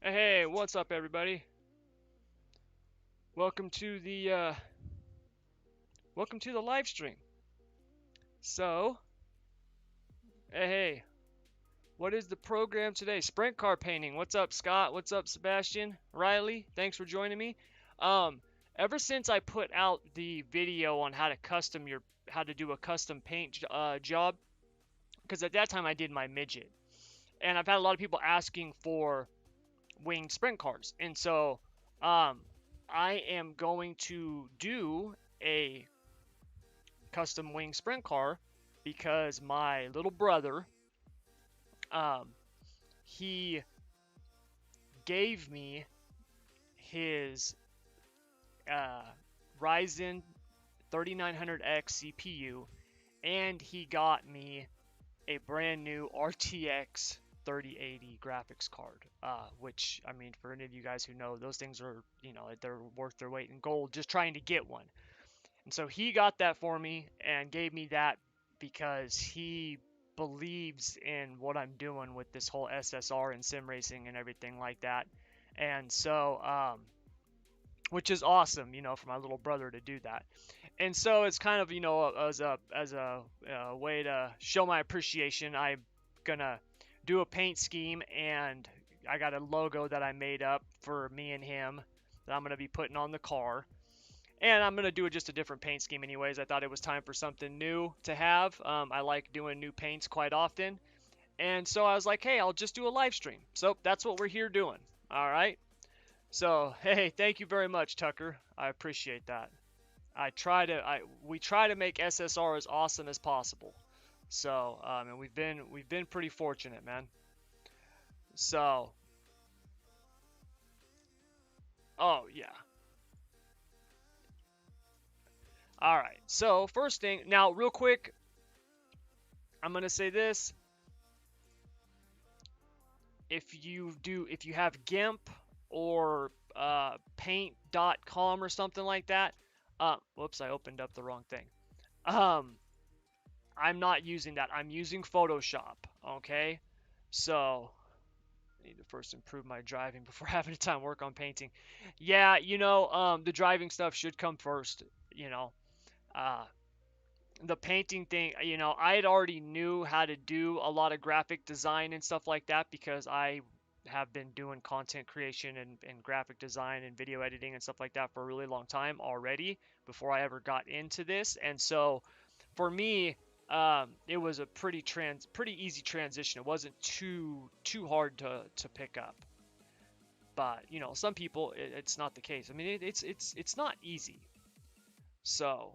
Hey, what's up, everybody? Welcome to the welcome to the live stream. So, hey, what is the program today? Sprint car painting. What's up, Scott? What's up, Sebastian? Riley? Thanks for joining me. Um, Ever since I put out the video on how to do a custom paint job, because at that time I did my midget, and I've had a lot of people asking for winged sprint cars, and so um, I am going to do a custom wing sprint car because my little brother, um, he gave me his uh, Ryzen 3900X CPU, and he got me a brand new RTX 3080 graphics card. Which, I mean, for any of you guys who know, those things are, they're worth their weight in gold just trying to get one. And so he got that for me and gave me that because he believes in what I'm doing with this whole SSR and sim racing and everything like that. And so, which is awesome, for my little brother to do that. And so it's kind of, as a way to show my appreciation, I'm gonna do a paint scheme, and I got a logo that I made up for me and him that I'm gonna be putting on the car. And I'm going to do just a different paint scheme anyways. I thought it was time for something new to have. I like doing new paints quite often. And so I was like, hey, I'll just do a live stream. So that's what we're here doing. All right. So, hey, thank you very much, Tucker. I appreciate that. We try to make SSR as awesome as possible. So, and we've been pretty fortunate, man. So, oh yeah. All right. So first thing, now real quick, I'm gonna say this: if you have GIMP or paint.com or something like that, whoops, I opened up the wrong thing. Um, I'm not using that. I'm using Photoshop. Okay, so I need to first improve my driving before having time to work on painting. Yeah, the driving stuff should come first. You know, uh, the painting thing, I had already knew how to do a lot of graphic design and stuff like that because I have been doing content creation and graphic design and video editing and stuff like that for a really long time already before I ever got into this. And so for me, it was a pretty easy transition. It wasn't too hard to pick up. But some people, it's not the case. I mean, it's not easy. So,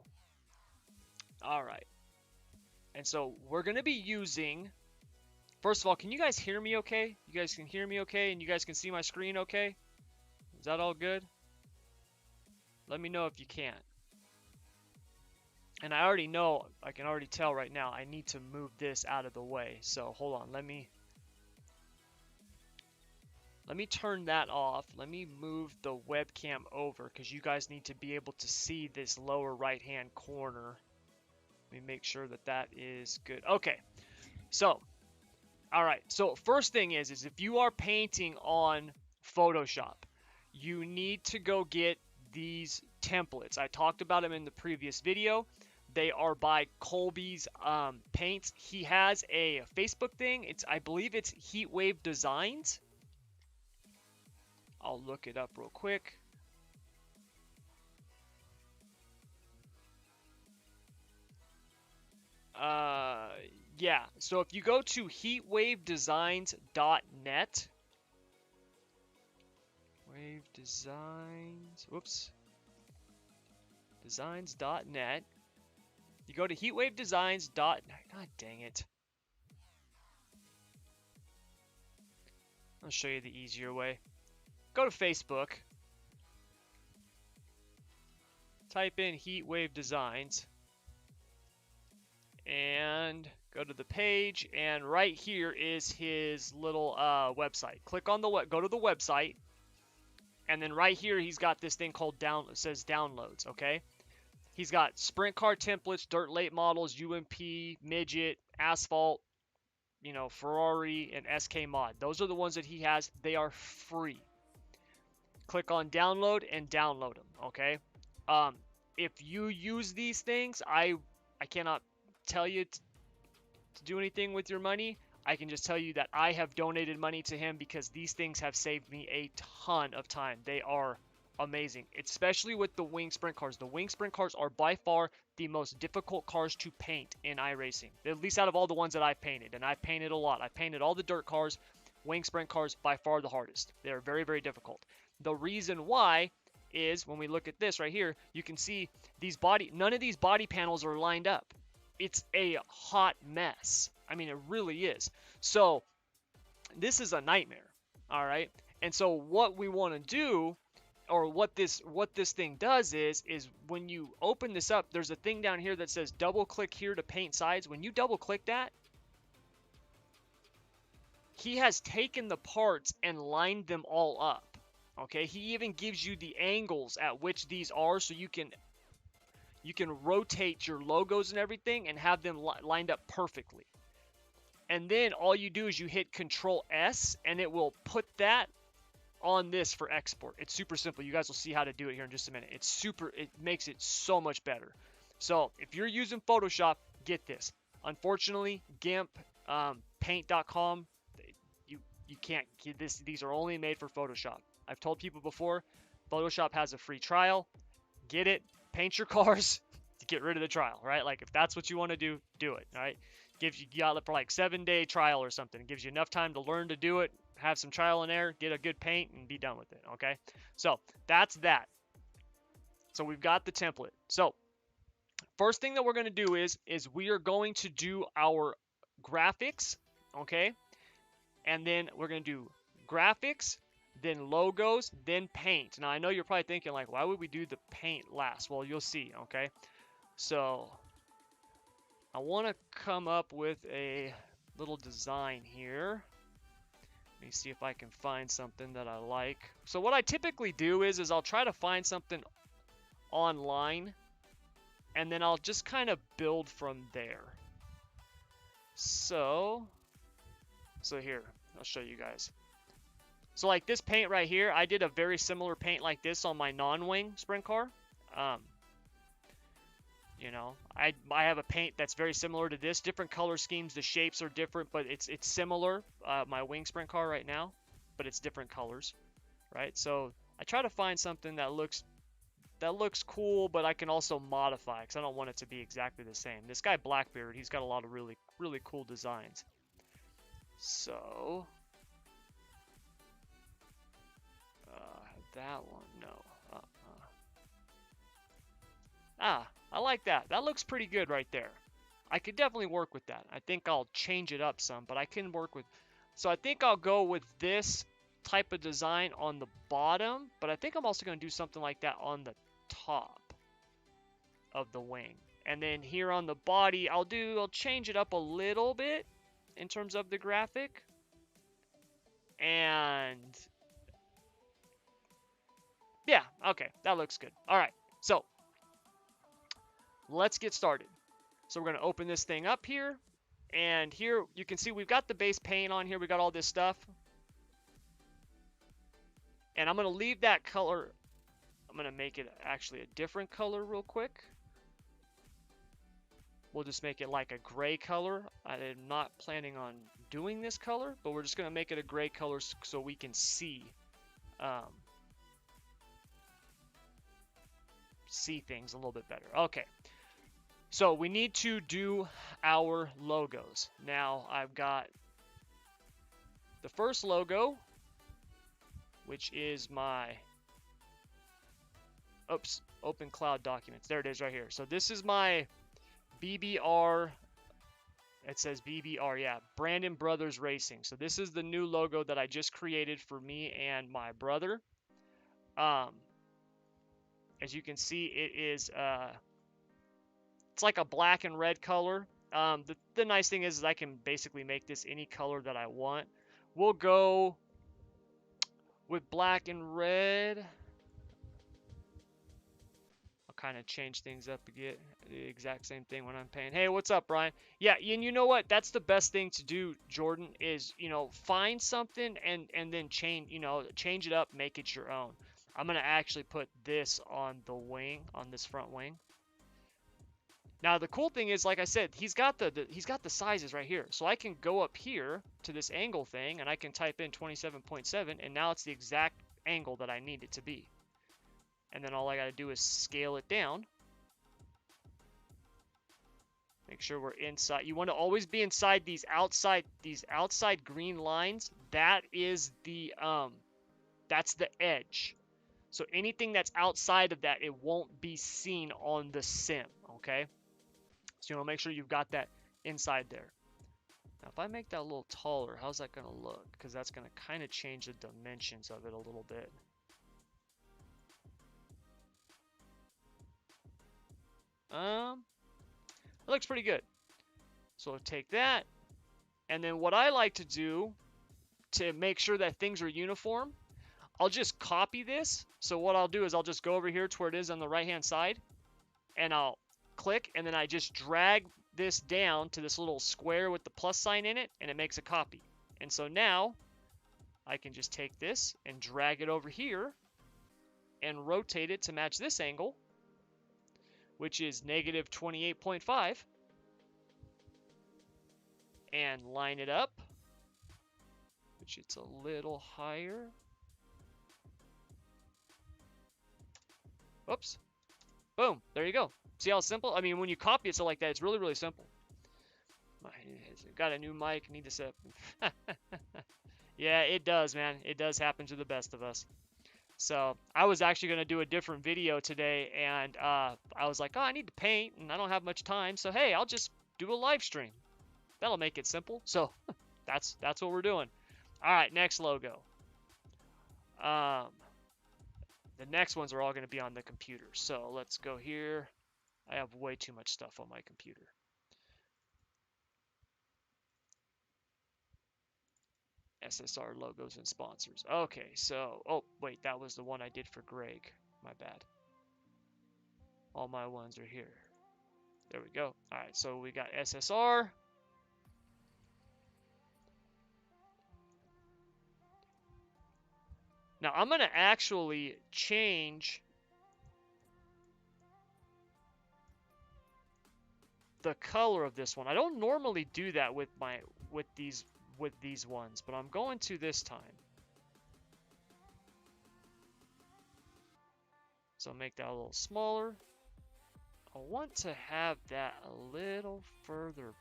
all right. And so we're going to be using, first of all, can you guys hear me okay? You guys can hear me okay, and you guys can see my screen okay? Is that all good? Let me know if you can't. And I already know, I can already tell right now, I need to move this out of the way. So hold on, let me turn that off. Let me move the webcam over because you guys need to be able to see this lower right hand corner. Let me make sure that that is good. Okay, so all right, so first thing is if you are painting on Photoshop, you need to go get these templates. I talked about them in the previous video. They are by Colby's Paints. He has a Facebook thing. I believe it's Heatwave Designs. I'll look it up real quick. Yeah, so if you go to heatwavedesigns.net, Wave Designs, whoops, designs.net, you go to heatwavedesigns.net, god dang it. I'll show you the easier way. Go to Facebook, type in Heatwave Designs, and go to the page, and right here is his little website. Click on go to the website, and then right here he's got this thing called says downloads. Okay, he's got sprint car templates, dirt late models, UMP, midget, asphalt, you know, Ferrari and SK Mod. Those are the ones that he has. They are free. Click on download and download them. Okay. Um, if you use these things, I cannot tell you to do anything with your money. I can just tell you that I have donated money to him because these things have saved me a ton of time. They are amazing, especially with the wing sprint cars. The wing sprint cars are by far the most difficult cars to paint in iRacing, at least out of all the ones that I've painted, and I've painted a lot. I painted all the dirt cars. Wing sprint cars by far the hardest. They're very, very difficult. The reason why is when we look at this right here, you can see none of these body panels are lined up. It's a hot mess. I mean, it really is. So this is a nightmare. All right. And so what we want to do, or what this thing does is when you open this up, there's a thing down here that says double click here to paint sides. When you double click that, he has taken the parts and lined them all up. Okay, he even gives you the angles at which these are, so you can rotate your logos and everything and have them lined up perfectly. And then all you do is you hit Control S and it will put that on this for export. It's super simple. You guys will see how to do it here in just a minute. It makes it so much better. So if you're using Photoshop, get this. Unfortunately, GIMP, Paint.com, you can't get this. These are only made for Photoshop. I've told people before, Photoshop has a free trial. Get it, paint your cars, to get rid of the trial, right? Like if that's what you want to do, do it, all right? You got it for like 7-day trial or something. It gives you enough time to learn to do it, have some trial and error, get a good paint, and be done with it, okay? So that's that. So we've got the template. So first thing that we're going to do is we are going to do our graphics, okay? And then we're going to do graphics, then logos, then paint. Now, I know you're probably thinking, like, why would we do the paint last? Well, you'll see, okay? So, I want to come up with a little design here. Let me see if I can find something that I like. So, what I typically do is I'll try to find something online, and then I'll just kind of build from there. So here, I'll show you guys. So like this paint right here, I did a very similar paint like this on my non-wing sprint car. You know, I have a paint that's very similar to this. Different color schemes, the shapes are different, but it's similar. My wing sprint car right now, but it's different colors, right? So I try to find something that looks cool, but I can also modify because I don't want it to be exactly the same. This guy Blackbeard, he's got a lot of really cool designs. So that one, no. I like that. That looks pretty good right there. I could definitely work with that. I think I'll change it up some, but I can work with. So I think I'll go with this type of design on the bottom, but I think I'm also going to do something like that on the top of the wing. And then here on the body, I'll change it up a little bit in terms of the graphic. And yeah, okay, that looks good. All right, so let's get started. So we're going to open this thing up here, and here you can see we've got the base paint on here. We got all this stuff, and I'm going to leave that color. I'm going to make it actually a different color real quick. We'll just make it like a gray color. I'm not planning on doing this color, but we're just going to make it a gray color so we can see things a little bit better. Okay, so we need to do our logos. Now I've got the first logo, which is my open cloud documents. There it is right here. So this is my BBR. It says BBR, yeah, Brandon Brothers Racing. So this is the new logo that I just created for me and my brother. As you can see, it is it's like a black and red color. The nice thing is I can basically make this any color that I want. We'll go with black and red. kind of change things up again. The exact same thing when I'm paying. Hey, what's up, Brian? Yeah, and you know what? That's the best thing to do, Jordan, is, find something and then change it up, make it your own. I'm going to actually put this on the wing, on this front wing. Now the cool thing is, like I said, he's got the sizes right here. So I can go up here to this angle thing and I can type in 27.7 and now it's the exact angle that I need it to be. And then all I got to do is scale it down. Make sure we're inside. You want to always be inside these outside green lines. That is that's the edge. So anything that's outside of that, it won't be seen on the sim, okay? So you want to make sure you've got that inside there. Now if I make that a little taller, how's that going to look? Because that's going to kind of change the dimensions of it a little bit. It looks pretty good. So I'll take that. And then what I like to do to make sure that things are uniform, I'll just copy this. So what I'll do is I'll just go over here to where it is on the right-hand side. And I'll click, and then I just drag this down to this little square with the plus sign in it, and it makes a copy. And so now I can just take this and drag it over here and rotate it to match this angle, which is negative 28.5, and line it up, which it's a little higher. Whoops. Boom. There you go. See how simple? I mean, when you copy it so like that, it's really, really simple. Got a new mic. Need to set up. Yeah, it does, man. It does happen to the best of us. So I was actually going to do a different video today, and I was like, oh, I need to paint, and I don't have much time. So, hey, I'll just do a live stream. That'll make it simple. So that's what we're doing. All right, next logo. The next ones are all going to be on the computer. So let's go here. I have way too much stuff on my computer. SSR logos and sponsors. Okay, so, oh, wait, that was the one I did for Greg. My bad. All my ones are here. There we go. All right, so we got SSR. Now, I'm going to actually change the color of this one. I don't normally do that with these ones, but I'm going to this time. So make that a little smaller. I want to have that a little further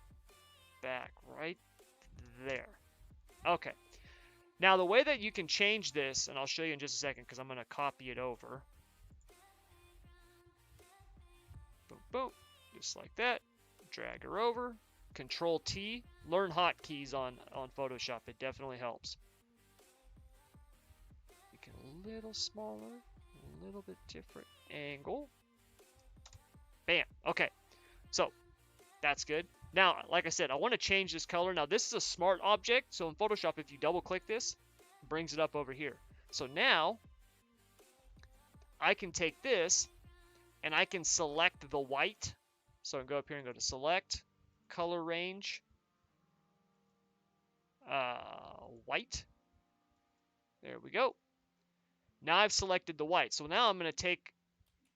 back, right there. Okay. Now the way that you can change this, and I'll show you in just a second because I'm going to copy it over. Boom, boom. Just like that. Drag her over. Control T. Learn hotkeys on Photoshop. It definitely helps. Make it a little smaller. A little bit different angle. Bam. Okay. So that's good. Now, like I said, I want to change this color. Now, this is a smart object. So in Photoshop, if you double click this, it brings it up over here. So now I can take this and I can select the white. So I can go up here and go to select, color range, white. There we go. Now I've selected the white. So now I'm going to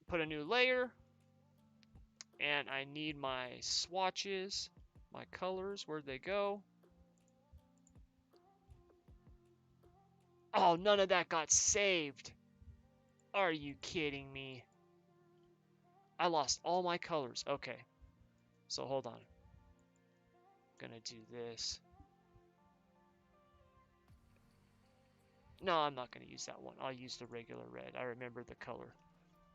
put a new layer. And I need my swatches, my colors, where'd they go? Oh, none of that got saved. Are you kidding me? I lost all my colors. Okay. So hold on. I'm gonna do this. No, I'm not gonna use that one. I'll use the regular red. I remember the color.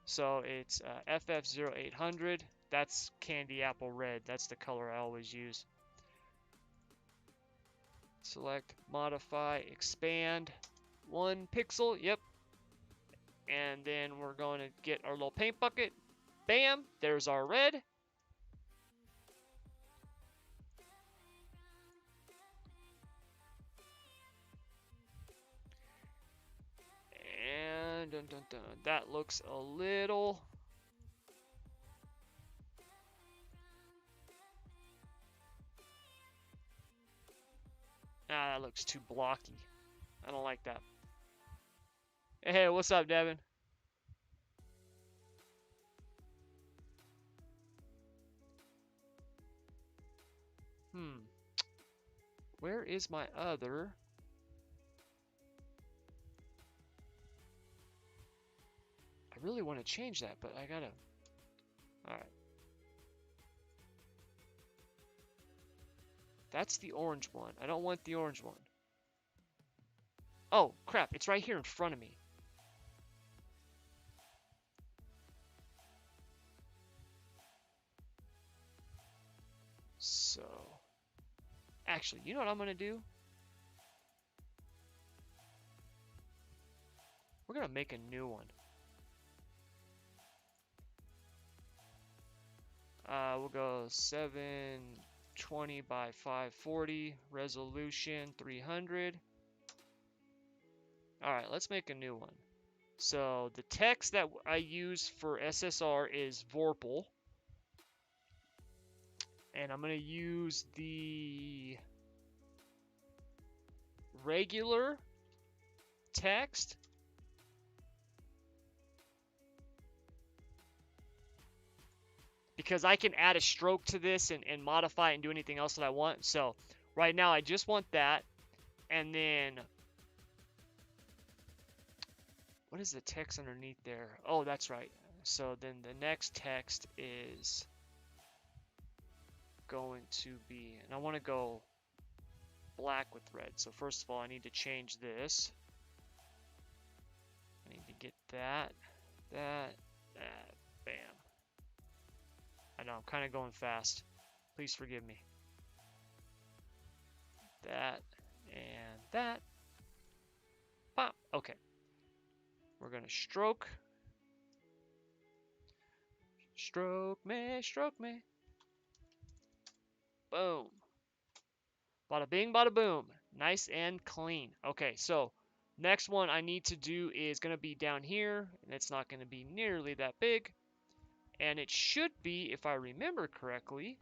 So it's FF0800. That's candy apple red. That's the color I always use. Select, modify, expand. 1 pixel. Yep. And then we're going to get our little paint bucket. Bam. There's our red. And dun, dun, dun. That looks a little looks too blocky. I don't like that. Hey, what's up, Devin? Where is my other? I really want to change that, but I gotta... Alright. That's the orange one. I don't want the orange one. Oh, crap. It's right here in front of me. So... Actually, you know what I'm going to do? We're going to make a new one. We'll go 720 by 540, resolution 300. Alright, let's make a new one. So the text that I use for SSR is Vorpal. And I'm going to use the regular text. Because I can add a stroke to this and modify it and do anything else that I want. So right now I just want that. And then, what is the text underneath there? Oh, that's right. So then the next text is going to be, and I want to go black with red. So first of all, I need to change this. I need to get that, bam. I know, I'm kind of going fast. Please forgive me. That and that. Pop. Okay. We're going to stroke. Stroke me, stroke me. Boom. Bada bing, bada boom. Nice and clean. Okay, so next one I need to do is going to be down here. And it's not going to be nearly that big. And it should be, if I remember correctly,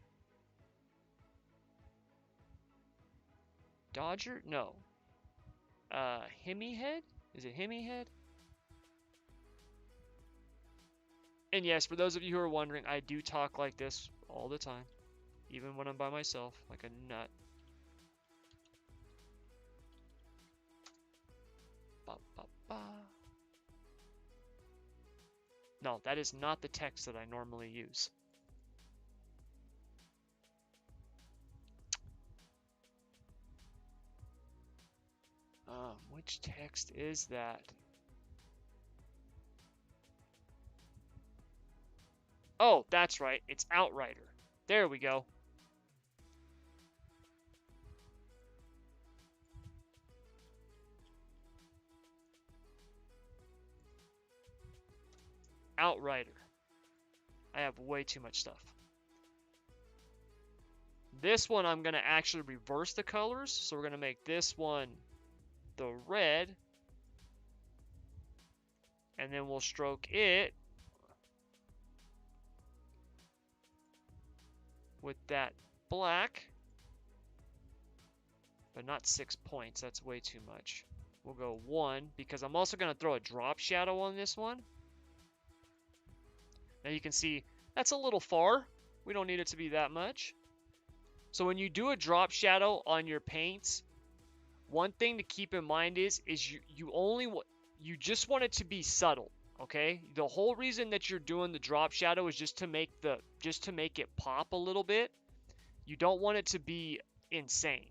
Dodger? No. Hemi head? Is it Hemi head? And yes, for those of you who are wondering, I do talk like this all the time. Even when I'm by myself, like a nut. Ba, ba, ba. No, that is not the text that I normally use. Which text is that? Oh, that's right. It's Outrider. There we go. Outrider. I have way too much stuff. This one I'm going to actually reverse the colors. So we're going to make this one the red. And then we'll stroke it with that black. But not 6 points. That's way too much. We'll go 1 because I'm also going to throw a drop shadow on this one. Now you can see that's a little far. We don't need it to be that much. So when you do a drop shadow on your paints, one thing to keep in mind is you just want it to be subtle, okay? The whole reason that you're doing the drop shadow is just to make it pop a little bit. You don't want it to be insane.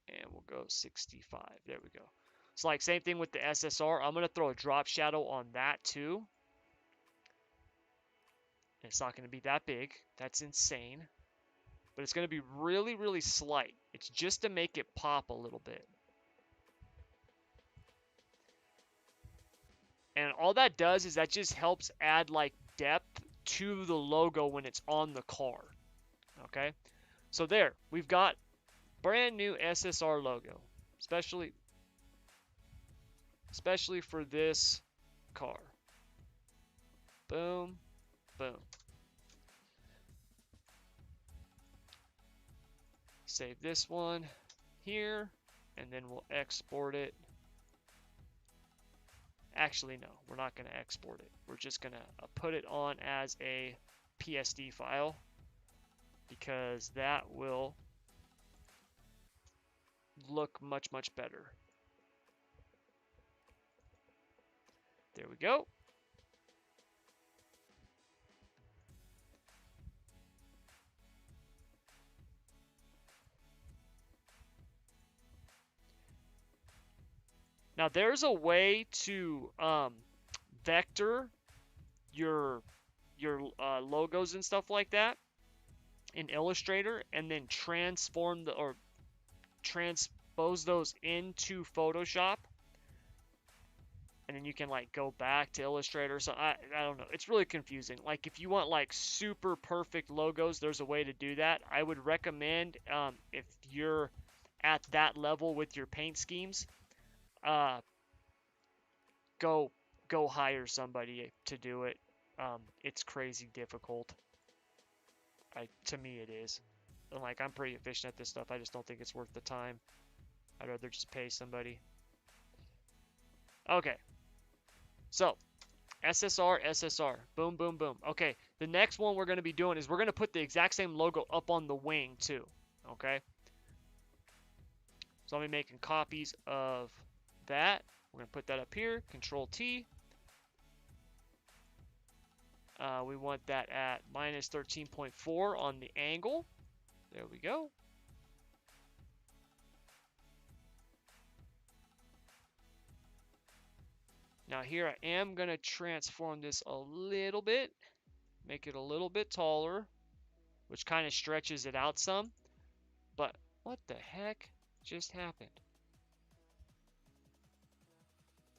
And we'll go 65. There we go. It's like same thing with the SSR. I'm going to throw a drop shadow on that too. It's not going to be that big. That's insane. But it's going to be really, really slight. It's just to make it pop a little bit. And all that does is that just helps add like depth to the logo when it's on the car. Okay? So there, we've got brand new SSR logo. Especially for this car. Boom. Boom. save this one here, and then we'll export it. Actually, no, we're not going to export it. We're just going to put it on as a PSD file, because that will look much, much better. There we go. Now there's a way to vector your logos and stuff like that in Illustrator, and then transform or transpose those into Photoshop, and then you can like go back to Illustrator. So I don't know, it's really confusing. Like if you want like super perfect logos, there's a way to do that. I would recommend, if you're at that level with your paint schemes, go hire somebody to do it. It's crazy difficult. To me it is. And like, I'm pretty efficient at this stuff. I just don't think it's worth the time. I'd rather just pay somebody. Okay. So, SSR. Boom, boom, boom. Okay, the next one we're going to be doing is we're going to put the exact same logo up on the wing too. Okay. So I'll be making copies of that. We're going to put that up here. Control T. We want that at minus 13.4 on the angle. There we go. Now here I am going to transform this a little bit. Make it a little bit taller, which kind of stretches it out some. But what the heck just happened?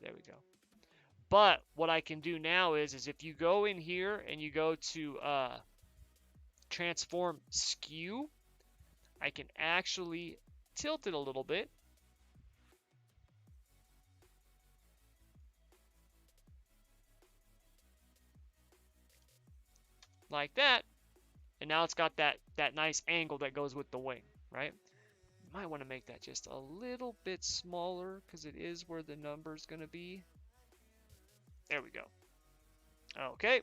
There we go. But what I can do now is if you go in here and you go to transform skew, I can actually tilt it a little bit. Like that. And now it's got that nice angle that goes with the wing, right? Might want to make that just a little bit smaller because it is where the number's going to be. There we go. Okay.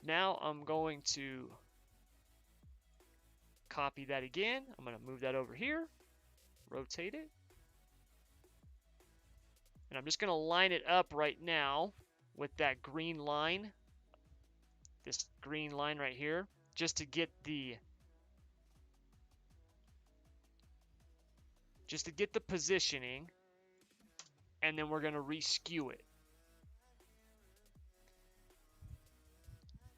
Now I'm going to copy that again. I'm going to move that over here, rotate it. And I'm just going to line it up right now with that green line. This green line right here, just to get the positioning, and then we're going to re-skew it.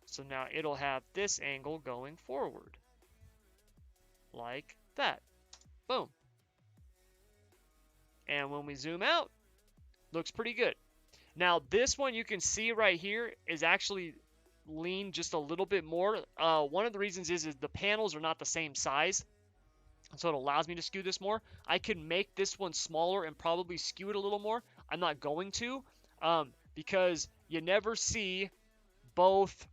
So now it'll have this angle going forward. Like that. Boom. And when we zoom out, looks pretty good. Now this one you can see right here is actually lean just a little bit more. One of the reasons is the panels are not the same size, so it allows me to skew this more. I could make this one smaller and probably skew it a little more. I'm not going to, because you never see both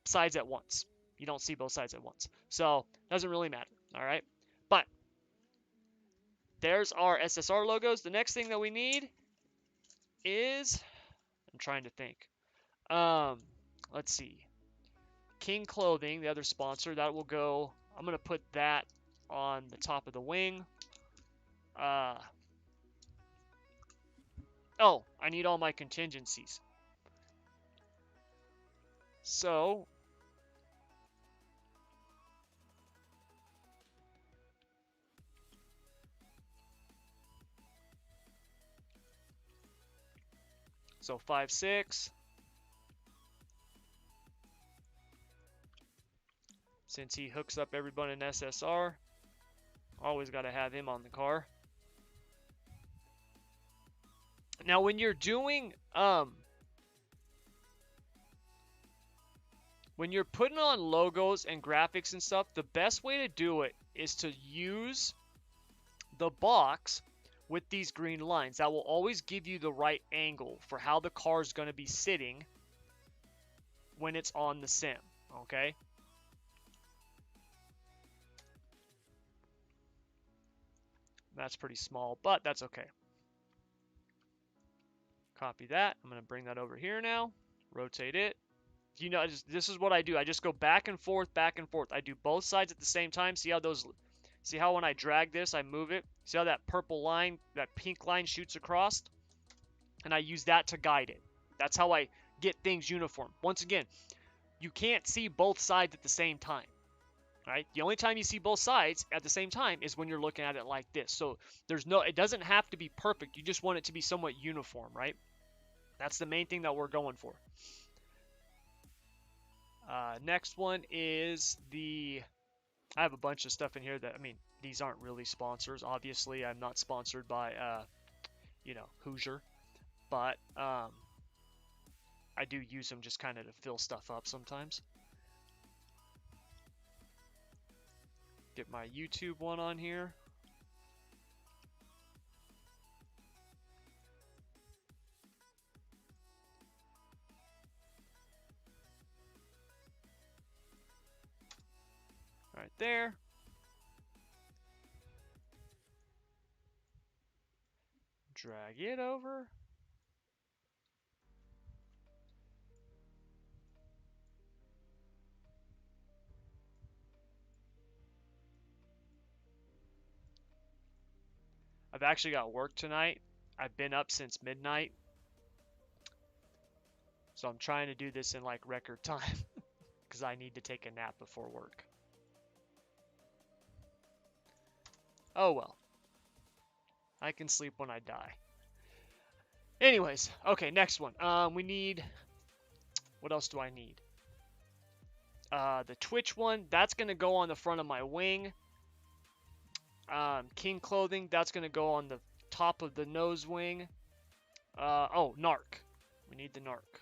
sides at once. You don't see both sides at once, so it doesn't really matter. All right, but there's our SSR logos. The next thing that we need is, I'm trying to think. Let's see. King Clothing, the other sponsor, that will go. I'm going to put that on the top of the wing. Oh, I need all my contingencies. So, so 5, 6. Since he hooks up everyone in SSR, always got to have him on the car. Now, when you're doing, when you're putting on logos and graphics and stuff, the best way to do it is to use the box with these green lines. That will always give you the right angle for how the car is going to be sitting when it's on the sim, okay? That's pretty small, but that's okay. Copy that. I'm going to bring that over here now. Rotate it. You know, this is what I do. I just go back and forth, back and forth. I do both sides at the same time. See how when I drag this, I move it? See how that purple line, that pink line shoots across? And I use that to guide it. That's how I get things uniform. Once again, you can't see both sides at the same time. Right? The only time you see both sides at the same time is when you're looking at it like this. So it doesn't have to be perfect. You just want it to be somewhat uniform, right? That's the main thing that we're going for. Next one is I have a bunch of stuff in here that, I mean, these aren't really sponsors. Obviously, I'm not sponsored by, Hoosier, but I do use them just kind of to fill stuff up sometimes. Get my YouTube one on here. Right there. Drag it over. I've actually got work tonight. I've been up since midnight. So I'm trying to do this in like record time because I need to take a nap before work. Oh well. I can sleep when I die. Anyways, okay, next one. We need, what else do I need? The Twitch one, that's going to go on the front of my wing. King clothing, that's going to go on the top of the nose wing. Narc. We need the Narc.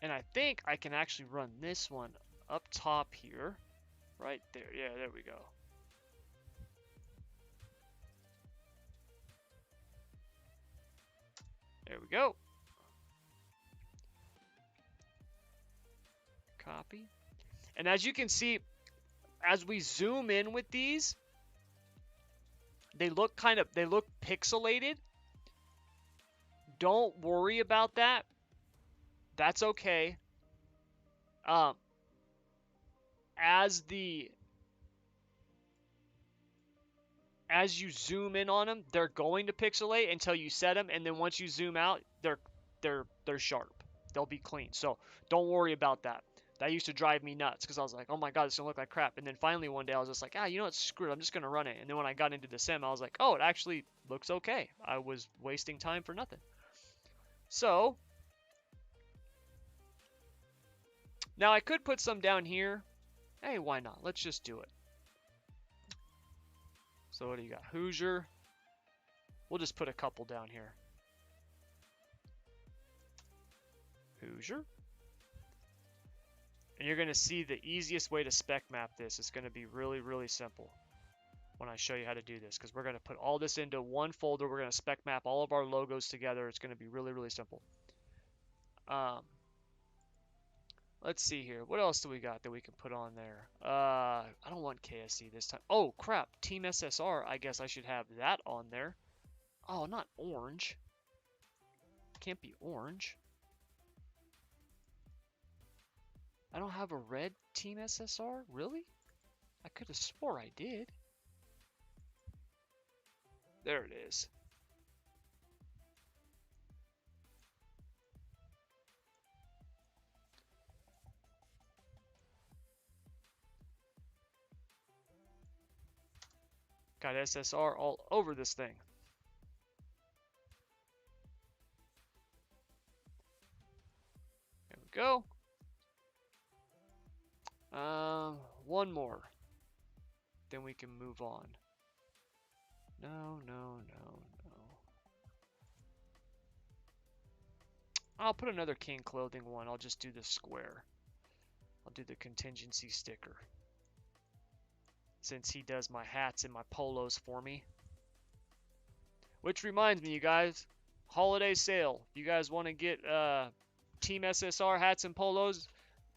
And I think I can actually run this one up top here. Right there. Yeah, there we go. There we go. Copy. And as you can see, as we zoom in with these, they look pixelated. Don't worry about that. That's okay. As you zoom in on them, they're going to pixelate until you set them, and then once you zoom out, they're sharp. They'll be clean. So don't worry about that. That used to drive me nuts because I was like, oh my god, it's gonna look like crap. And then finally one day I was just like, you know what, screw it, I'm just gonna run it. And then when I got into the sim, I was like, oh, it actually looks okay. I was wasting time for nothing. So now I could put some down here. Hey, why not? Let's just do it. So what do you got? Hoosier. We'll just put a couple down here. Hoosier. And you're going to see the easiest way to spec map this is going to be really, really simple when I show you how to do this, because we're going to put all this into one folder. We're going to spec map all of our logos together. It's going to be really, really simple. Let's see here. What else do we got that we can put on there? I don't want KSC this time. Oh, crap. Team SSR. I guess I should have that on there. Oh, not orange. Can't be orange. I don't have a red Team SSR? Really? I could have swore I did. There it is. Got SSR all over this thing. There we go. One more. Then we can move on. No. I'll put another King clothing one. I'll just do the square. I'll do the contingency sticker, since he does my hats and my polos for me. Which reminds me, you guys, holiday sale. You guys want to get Team SSR hats and polos?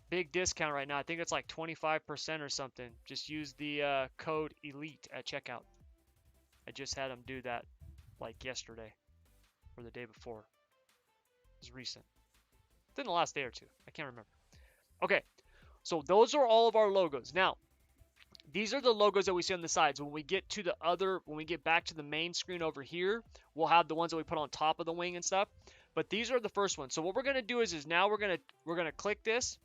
big discount right now. I think it's like 25% or something. Just use the code ELITE at checkout. I just had them do that like yesterday or the day before. It's recent. Within the last day or two. I can't remember. Okay, so those are all of our logos. Now, these are the logos that we see on the sides. When we get back to the main screen over here, we'll have the ones that we put on top of the wing and stuff. But these are the first ones. So what we're gonna do is now we're gonna click this.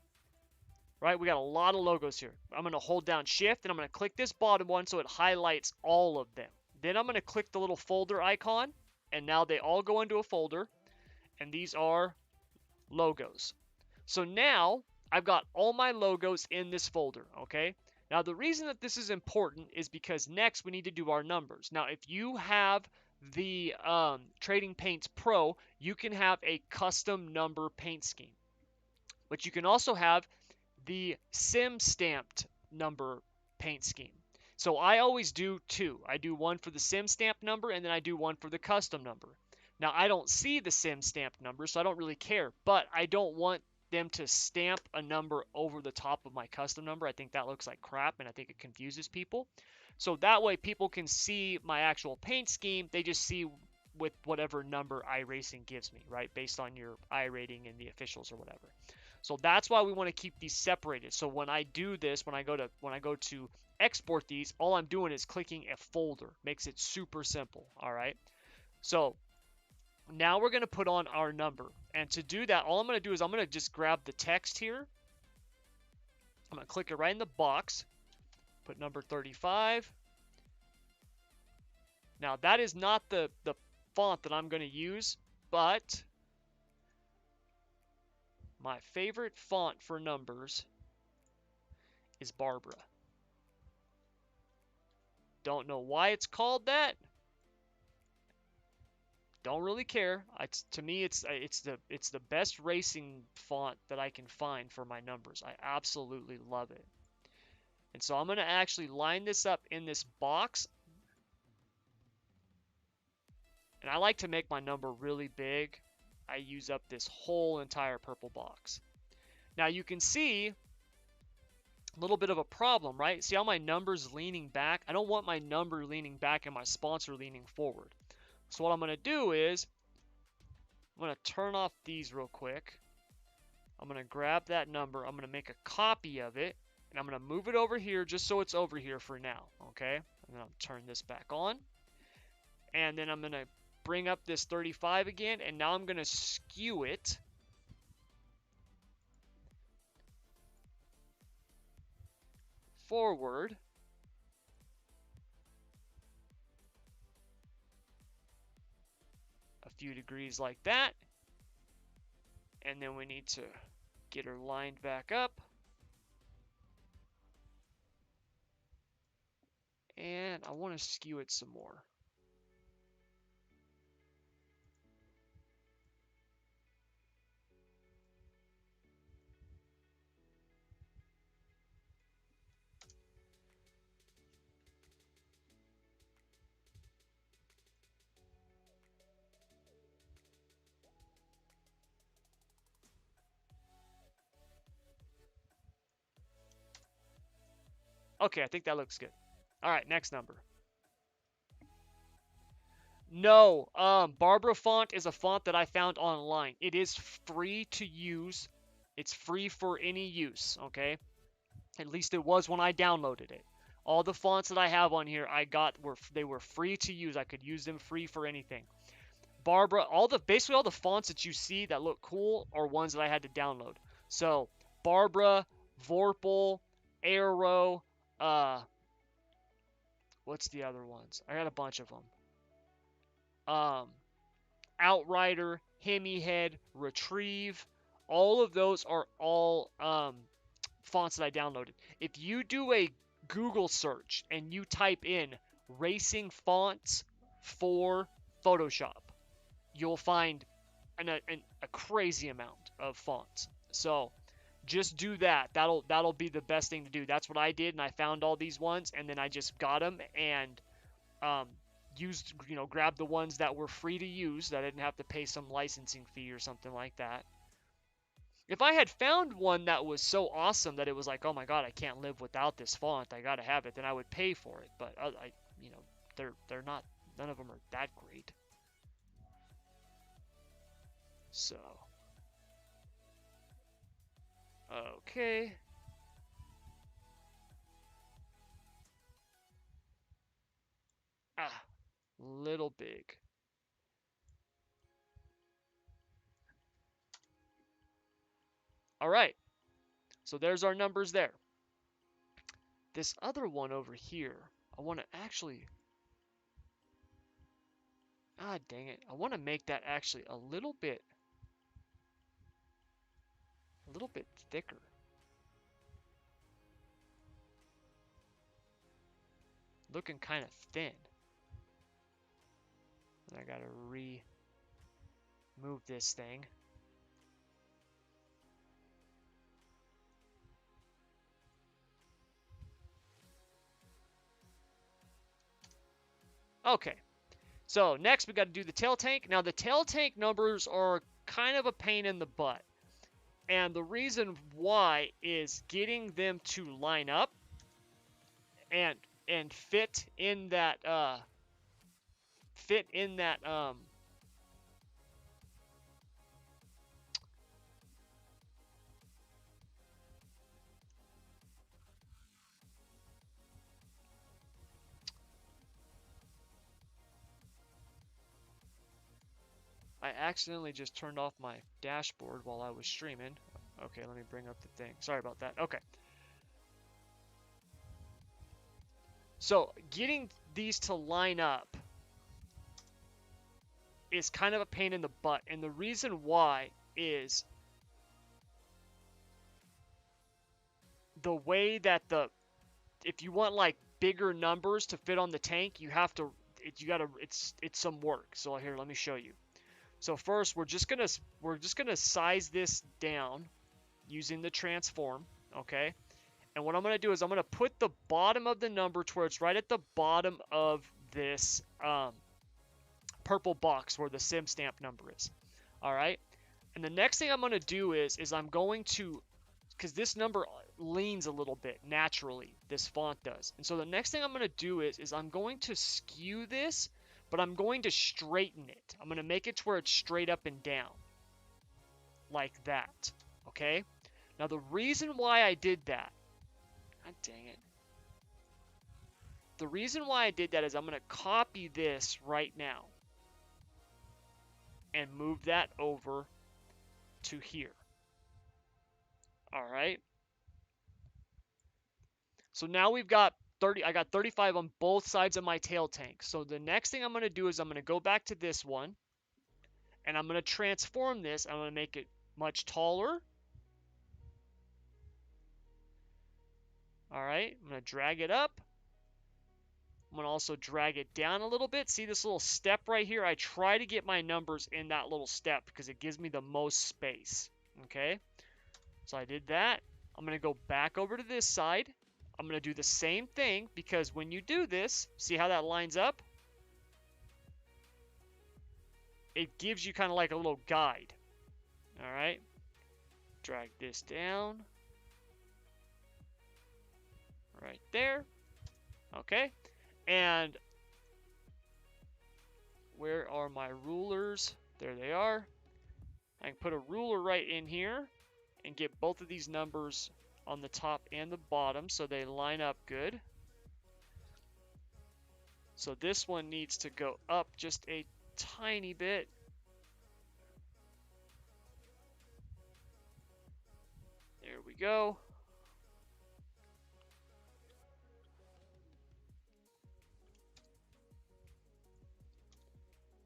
Right, we got a lot of logos here. I'm gonna hold down Shift and I'm gonna click this bottom one so it highlights all of them. Then I'm gonna click the little folder icon, and now they all go into a folder, and these are logos. So now I've got all my logos in this folder, okay? Now the reason that this is important is because next we need to do our numbers. Now if you have the Trading Paints Pro, you can have a custom number paint scheme. But you can also have the sim stamped number paint scheme. So I always do two. I do one for the sim stamp number and then I do one for the custom number. Now I don't see the sim stamped number, so I don't really care, but I don't want them to stamp a number over the top of my custom number. I think that looks like crap and I think it confuses people. So that way people can see my actual paint scheme. They just see with whatever number iRacing gives me, right? Based on your iRating and the officials or whatever. So that's why we want to keep these separated. So when I do this, when I go to export these, all I'm doing is clicking a folder. Makes it super simple, all right? So now we're going to put on our number. And to do that, all I'm going to do is I'm going to just grab the text here. I'm going to click it right in the box. Put number 35. Now that is not the font that I'm going to use, but my favorite font for numbers is Barbara. Don't know why it's called that. Don't really care. To me, it's the best racing font that I can find for my numbers. I absolutely love it. And so I'm going to actually line this up in this box. And I like to make my number really big. I use up this whole entire purple box. Now you can see a little bit of a problem, right? See how my number's leaning back? I don't want my number leaning back and my sponsor leaning forward. So what I'm going to do is I'm going to turn off these real quick. I'm going to grab that number. I'm going to make a copy of it. And I'm going to move it over here just so it's over here for now. Okay? And then I'll turn this back on. And then I'm going to bring up this 35 again. And now I'm going to skew it forward. A few degrees like that. And then we need to get her lined back up. And I want to skew it some more. Okay, I think that looks good. All right, next number. No, Barbara font is a font that I found online. It is free to use. It's free for any use, okay? At least it was when I downloaded it. All the fonts that I have on here they were free to use. I could use them free for anything. Barbara, basically all the fonts that you see that look cool are ones that I had to download. So, Barbara, Vorpal, Arrow, what's the other ones? I got a bunch of them. Outrider, Hemi Head, Retrieve, all of those are all fonts that I downloaded. If you do a Google search and you type in racing fonts for Photoshop, you'll find a crazy amount of fonts. So just do that. That'll be the best thing to do. That's what I did, and I found all these ones, and then I just got them and grabbed the ones that were free to use, that I didn't have to pay some licensing fee or something like that. If I had found one that was so awesome that it was like, oh my god, I can't live without this font, I gotta have it, then I would pay for it. But you know, they're not. None of them are that great. So, okay. Ah, little big. All right. So there's our numbers there. This other one over here, I want to actually, dang it. I want to make that actually a little bit thicker. Looking kind of thin. And I gotta remove this thing. Okay. So next we got to do the tail tank. Now the tail tank numbers are kind of a pain in the butt. And the reason why is getting them to line up and fit in that I accidentally just turned off my dashboard while I was streaming. Okay, let me bring up the thing. Sorry about that. Okay. So, getting these to line up is kind of a pain in the butt. And the reason why is the way that if you want like bigger numbers to fit on the tank, it's some work. So here, let me show you. So first, we're just gonna size this down using the transform, okay? And what I'm gonna do is I'm gonna put the bottom of the number to where it's right at the bottom of this purple box where the sim stamp number is. All right. And the next thing I'm gonna do is I'm going to, because this number leans a little bit naturally, this font does. And so the next thing I'm gonna do is I'm going to skew this, but I'm going to straighten it. I'm going to make it to where it's straight up and down. Like that. Okay? Now the reason why I did that, god dang it. The reason why I did that is I'm going to copy this right now. And move that over to here. Alright? So now we've got I got 35 on both sides of my tail tank. So the next thing I'm going to do is I'm going to go back to this one. And I'm going to transform this. I'm going to make it much taller. Alright, I'm going to drag it up. I'm going to also drag it down a little bit. See this little step right here? I try to get my numbers in that little step because it gives me the most space. Okay, so I did that. I'm going to go back over to this side. I'm going to do the same thing because when you do this, see how that lines up? It gives you kind of like a little guide. All right. Drag this down. Right there. Okay. And where are my rulers? There they are. I can put a ruler right in here and get both of these numbers on the top and the bottom so they line up good. So this one needs to go up just a tiny bit. There we go.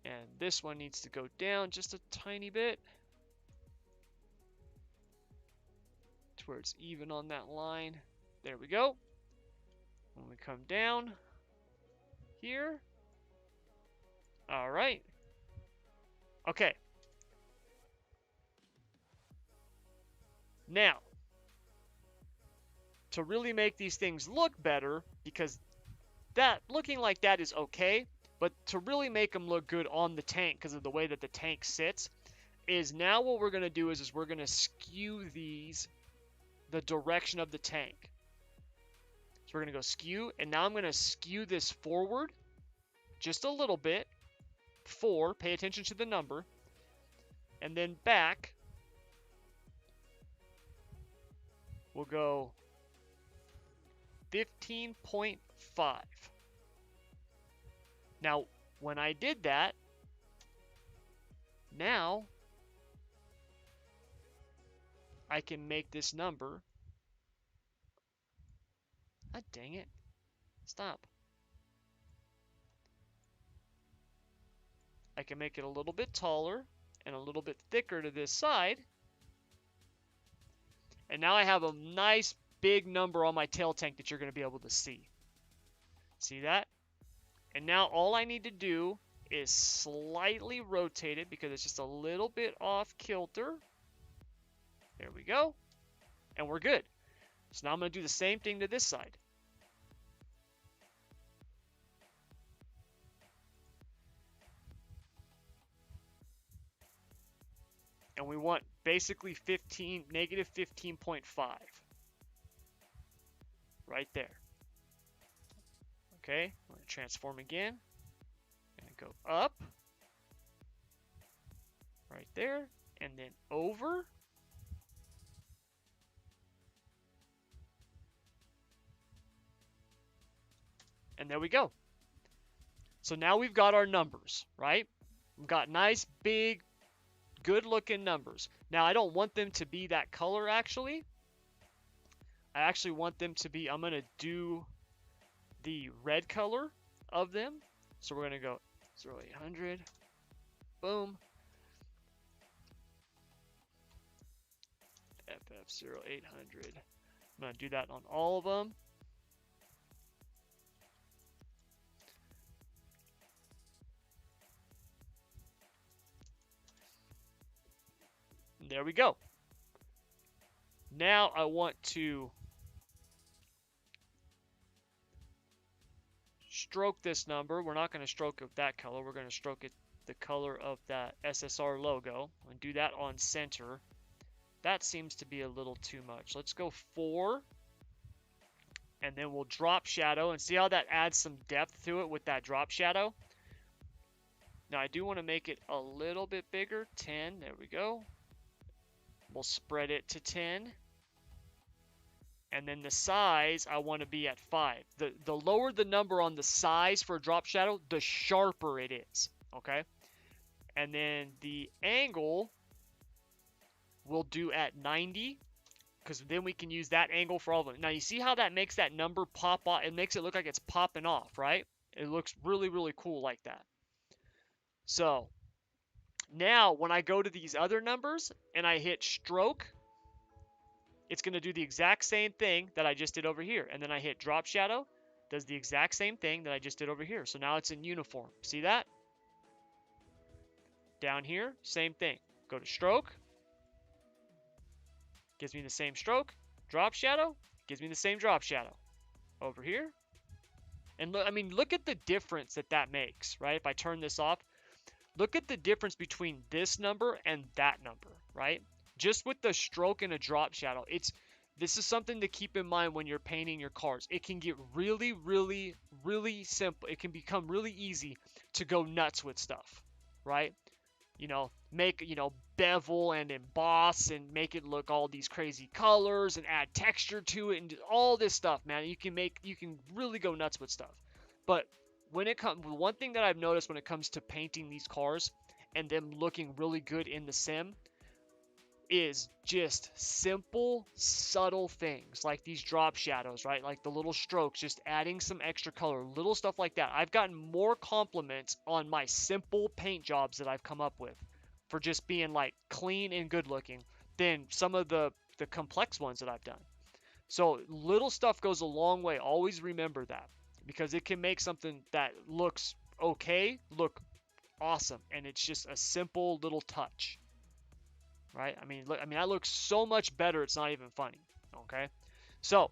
And this one needs to go down just a tiny bit. To where it's even on that line. There we go. When we come down here. All right. Okay. Now, to really make these things look better, because that looking like that is okay, but to really make them look good on the tank because of the way that the tank sits, is now what we're going to do is we're going to skew these the direction of the tank. So we're going to go skew, and now I'm going to skew this forward just a little bit. 4, pay attention to the number, and then back, we'll go 15.5. Now, when I did that, now I can make this number. Ah, dang it. Stop. I can make it a little bit taller and a little bit thicker to this side. And now I have a nice big number on my tail tank that you're going to be able to see. See that? And now all I need to do is slightly rotate it because it's just a little bit off kilter. There we go. And we're good. So now I'm going to do the same thing to this side. And we want basically negative 15.5. Right there. Okay, I'm going to transform again. And go up. Right there. And then over. And there we go. So now we've got our numbers, right? We've got nice, big, good-looking numbers. Now, I don't want them to be that color, actually. I actually want them to be, I'm going to do the red color of them. So we're going to go 0800. Boom. FF0800. I'm going to do that on all of them. There we go. Now I want to stroke this number. We're not going to stroke it that color. We're going to stroke it the color of that SSR logo and do that on center. That seems to be a little too much. Let's go 4, and then we'll drop shadow, and see how that adds some depth to it with that drop shadow. Now I do want to make it a little bit bigger. 10. There we go. We'll spread it to 10. And then the size, I want to be at 5. The lower the number on the size for a drop shadow, the sharper it is. Okay? And then the angle, we'll do at 90. Because then we can use that angle for all of them. Now, you see how that makes that number pop off? It makes it look like it's popping off, right? It looks really, really cool like that. So, now, when I go to these other numbers and I hit stroke, it's going to do the exact same thing that I just did over here. And then I hit drop shadow, does the exact same thing that I just did over here. So now it's in uniform. See that? Down here, same thing. Go to stroke. Gives me the same stroke. Drop shadow. Gives me the same drop shadow. Over here. And look, I mean, look at the difference that makes, right? If I turn this off, look at the difference between this number and that number, right? Just with the stroke and a drop shadow. This is something to keep in mind when you're painting your cars. It can get really, really, really simple. It can become really easy to go nuts with stuff, right? You know, make, bevel and emboss and make it look all these crazy colors and add texture to it and all this stuff, man. You can really go nuts with stuff. But when it comes, one thing that I've noticed when it comes to painting these cars and them looking really good in the sim is just simple, subtle things like these drop shadows, right? Like the little strokes, just adding some extra color, little stuff like that. I've gotten more compliments on my simple paint jobs that I've come up with for just being like clean and good looking than some of the complex ones that I've done. So little stuff goes a long way. Always remember that, because it can make something that looks okay look awesome, and it's just a simple little touch, right? I mean, look, that looks so much better. It's not even funny. Okay, so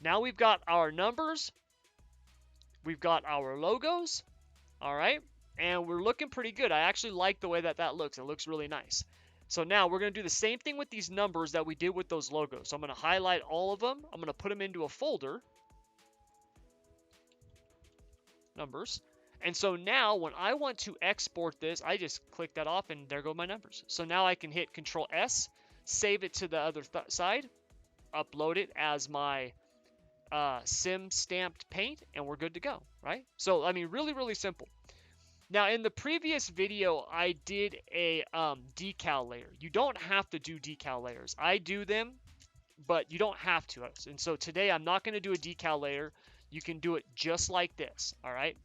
now we've got our numbers, we've got our logos. All right, And we're looking pretty good. I actually like the way that that looks. It looks really nice. So now we're going to do the same thing with these numbers that we did with those logos. So I'm going to highlight all of them. I'm going to put them into a folder. Numbers. And so now when I want to export this, I just click that off and there go my numbers. So now I can hit Control S, save it to the other side, upload it as my sim stamped paint, and we're good to go, right? So, I mean, really, really simple. Now, in the previous video, I did a decal layer. You don't have to do decal layers. I do them, but you don't have to. And so today, I'm not going to do a decal layer. You can do it just like this, all right?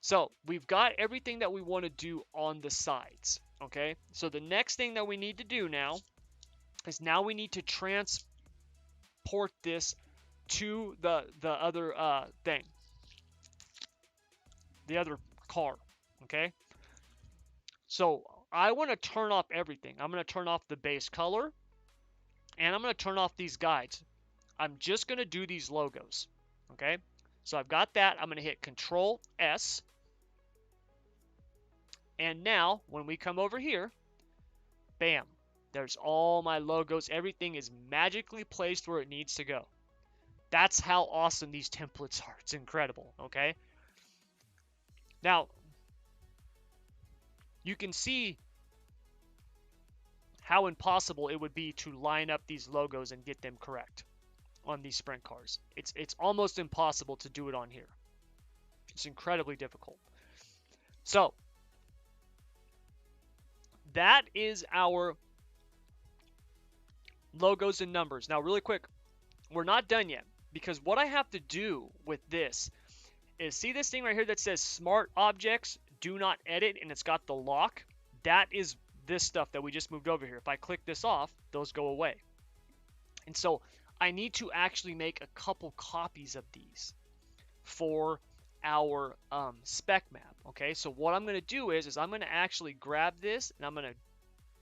So we've got everything that we want to do on the sides, okay? So the next thing that we need to do now is now we need to transport this to the other thing, the other car, okay? So I want to turn off everything. I'm going to turn off the base color, and I'm going to turn off these guides. I'm just going to do these logos, okay? So I've got that. I'm going to hit Control S. And now, when we come over here, bam, there's all my logos. Everything is magically placed where it needs to go. That's how awesome these templates are. It's incredible, okay? Now, you can see how impossible it would be to line up these logos and get them correct on these sprint cars. It's almost impossible to do it on here. It's incredibly difficult. So, that is our logos and numbers. Now, really quick, we're not done yet, because what I have to do with this is, see this thing right here that says Smart Objects, Do Not Edit, and it's got the lock? That is this stuff that we just moved over here. If I click this off, those go away. And so I need to actually make a couple copies of these for our spec map. Okay, so what I'm going to do is I'm going to actually grab this and I'm going to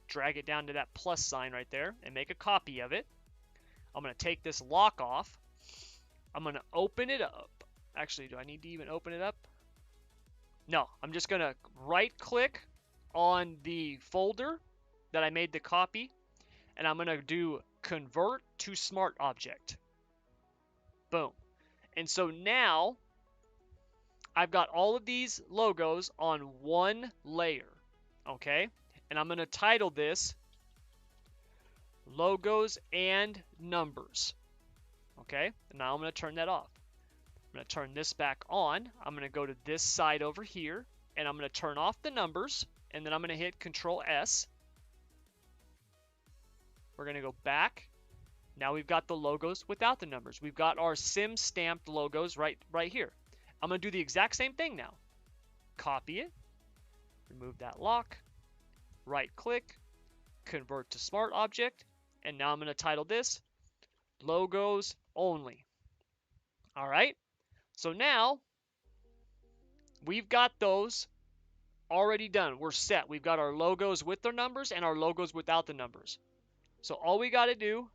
drag it down to that plus sign right there and make a copy of it. I'm going to take this lock off. I'm going to open it up. Actually, do I need to even open it up? No, I'm just going to right click on the folder that I made the copy, and I'm going to do Convert to Smart Object. Boom. And so now I've got all of these logos on one layer, okay? And I'm going to title this Logos and Numbers, okay? And now I'm going to turn that off. I'm going to turn this back on. I'm going to go to this side over here, and I'm going to turn off the numbers, and then I'm going to hit Control S. We're going to go back. Now we've got the logos without the numbers. We've got our sim stamped logos right here. I'm going to do the exact same thing now. Copy it, remove that lock, right click, convert to smart object, and now I'm going to title this Logos Only. All right, so now we've got those already done. We're set. We've got our logos with their numbers and our logos without the numbers. So all we got to do,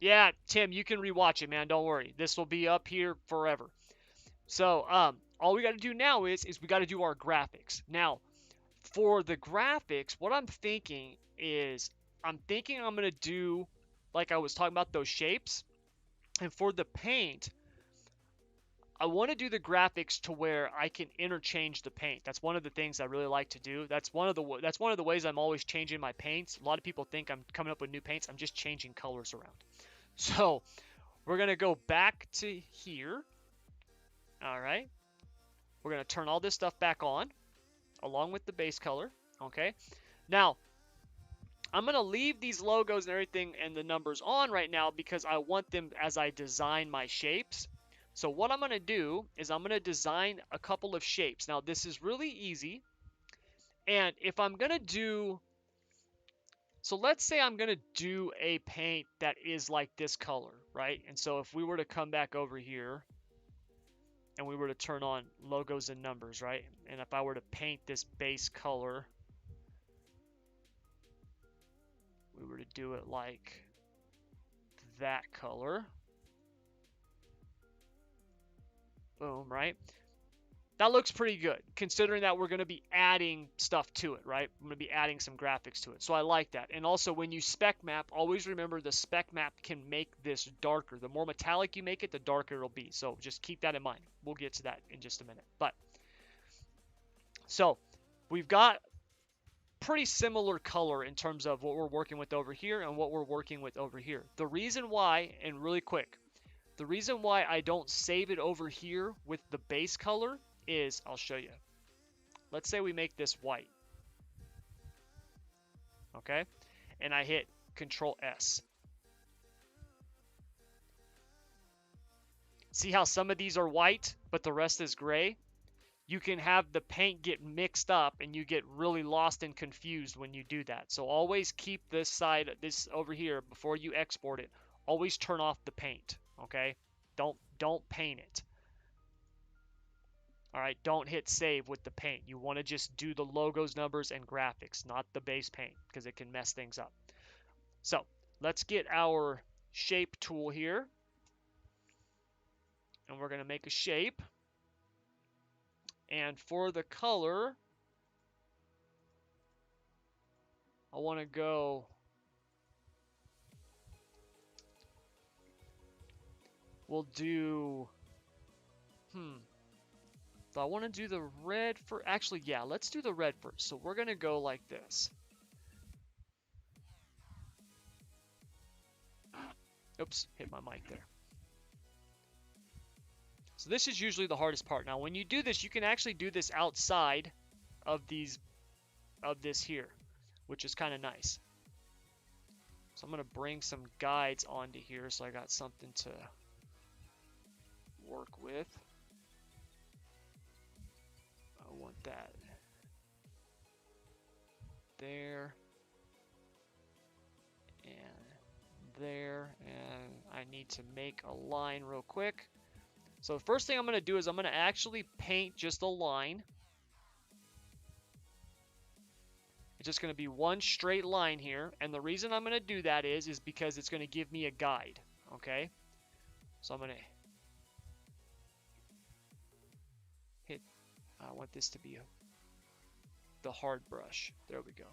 yeah, Tim, you can rewatch it, man. Don't worry. This will be up here forever. So all we got to do now is we got to do our graphics. Now, for the graphics, what I'm thinking is I'm going to do, like I was talking about, those shapes. And for the paint, I want to do the graphics to where I can interchange the paint. That's one of the things I really like to do. That's one of the ways I'm always changing my paints. A lot of people think I'm coming up with new paints. I'm just changing colors around. So we're going to go back to here. All right. We're going to turn all this stuff back on along with the base color. Okay. Now, I'm going to leave these logos and everything and the numbers on right now because I want them as I design my shapes. So what I'm going to do is I'm going to design a couple of shapes. Now, this is really easy. And if I'm going to do, so let's say I'm going to do a paint that is like this color, right? And so if we were to come back over here and we were to turn on logos and numbers, right? And if I were to paint this base color, we were to do it like that color. Boom, right? that looks pretty good, considering that we're going to be adding stuff to it, right? I'm going to be adding some graphics to it. So I like that. And also, when you spec map, always remember the spec map can make this darker. The more metallic you make it, the darker it'll be. So just keep that in mind. We'll get to that in just a minute. But so we've got pretty similar color in terms of what we're working with over here and what we're working with over here. The reason why, and really quick, the reason why I don't save it over here with the base color is, I'll show you. Let's say we make this white, okay? And I hit Control S. See how some of these are white, but the rest is gray? You can have the paint get mixed up and you get really lost and confused when you do that. So always keep this side, this over here, before you export it, always turn off the paint, okay? Don't paint it. All right, don't hit save with the paint. You want to just do the logos, numbers, and graphics, not the base paint, because it can mess things up. So let's get our shape tool here. And we're going to make a shape. And for the color, I want to go... We'll do... So I want to do the red for... Actually, yeah, let's do the red first. So we're going to go like this. Oops, hit my mic there. So this is usually the hardest part. Now, when you do this, you can actually do this outside of this here, which is kind of nice. So I'm going to bring some guides onto here so I got something to work with. I want that there and there, and I need to make a line real quick. So the first thing I'm going to do is I'm going to actually paint just a line. It's just going to be one straight line here, and the reason I'm going to do that is because it's going to give me a guide, okay? So I'm going to hit, I want this to be the hard brush. There we go.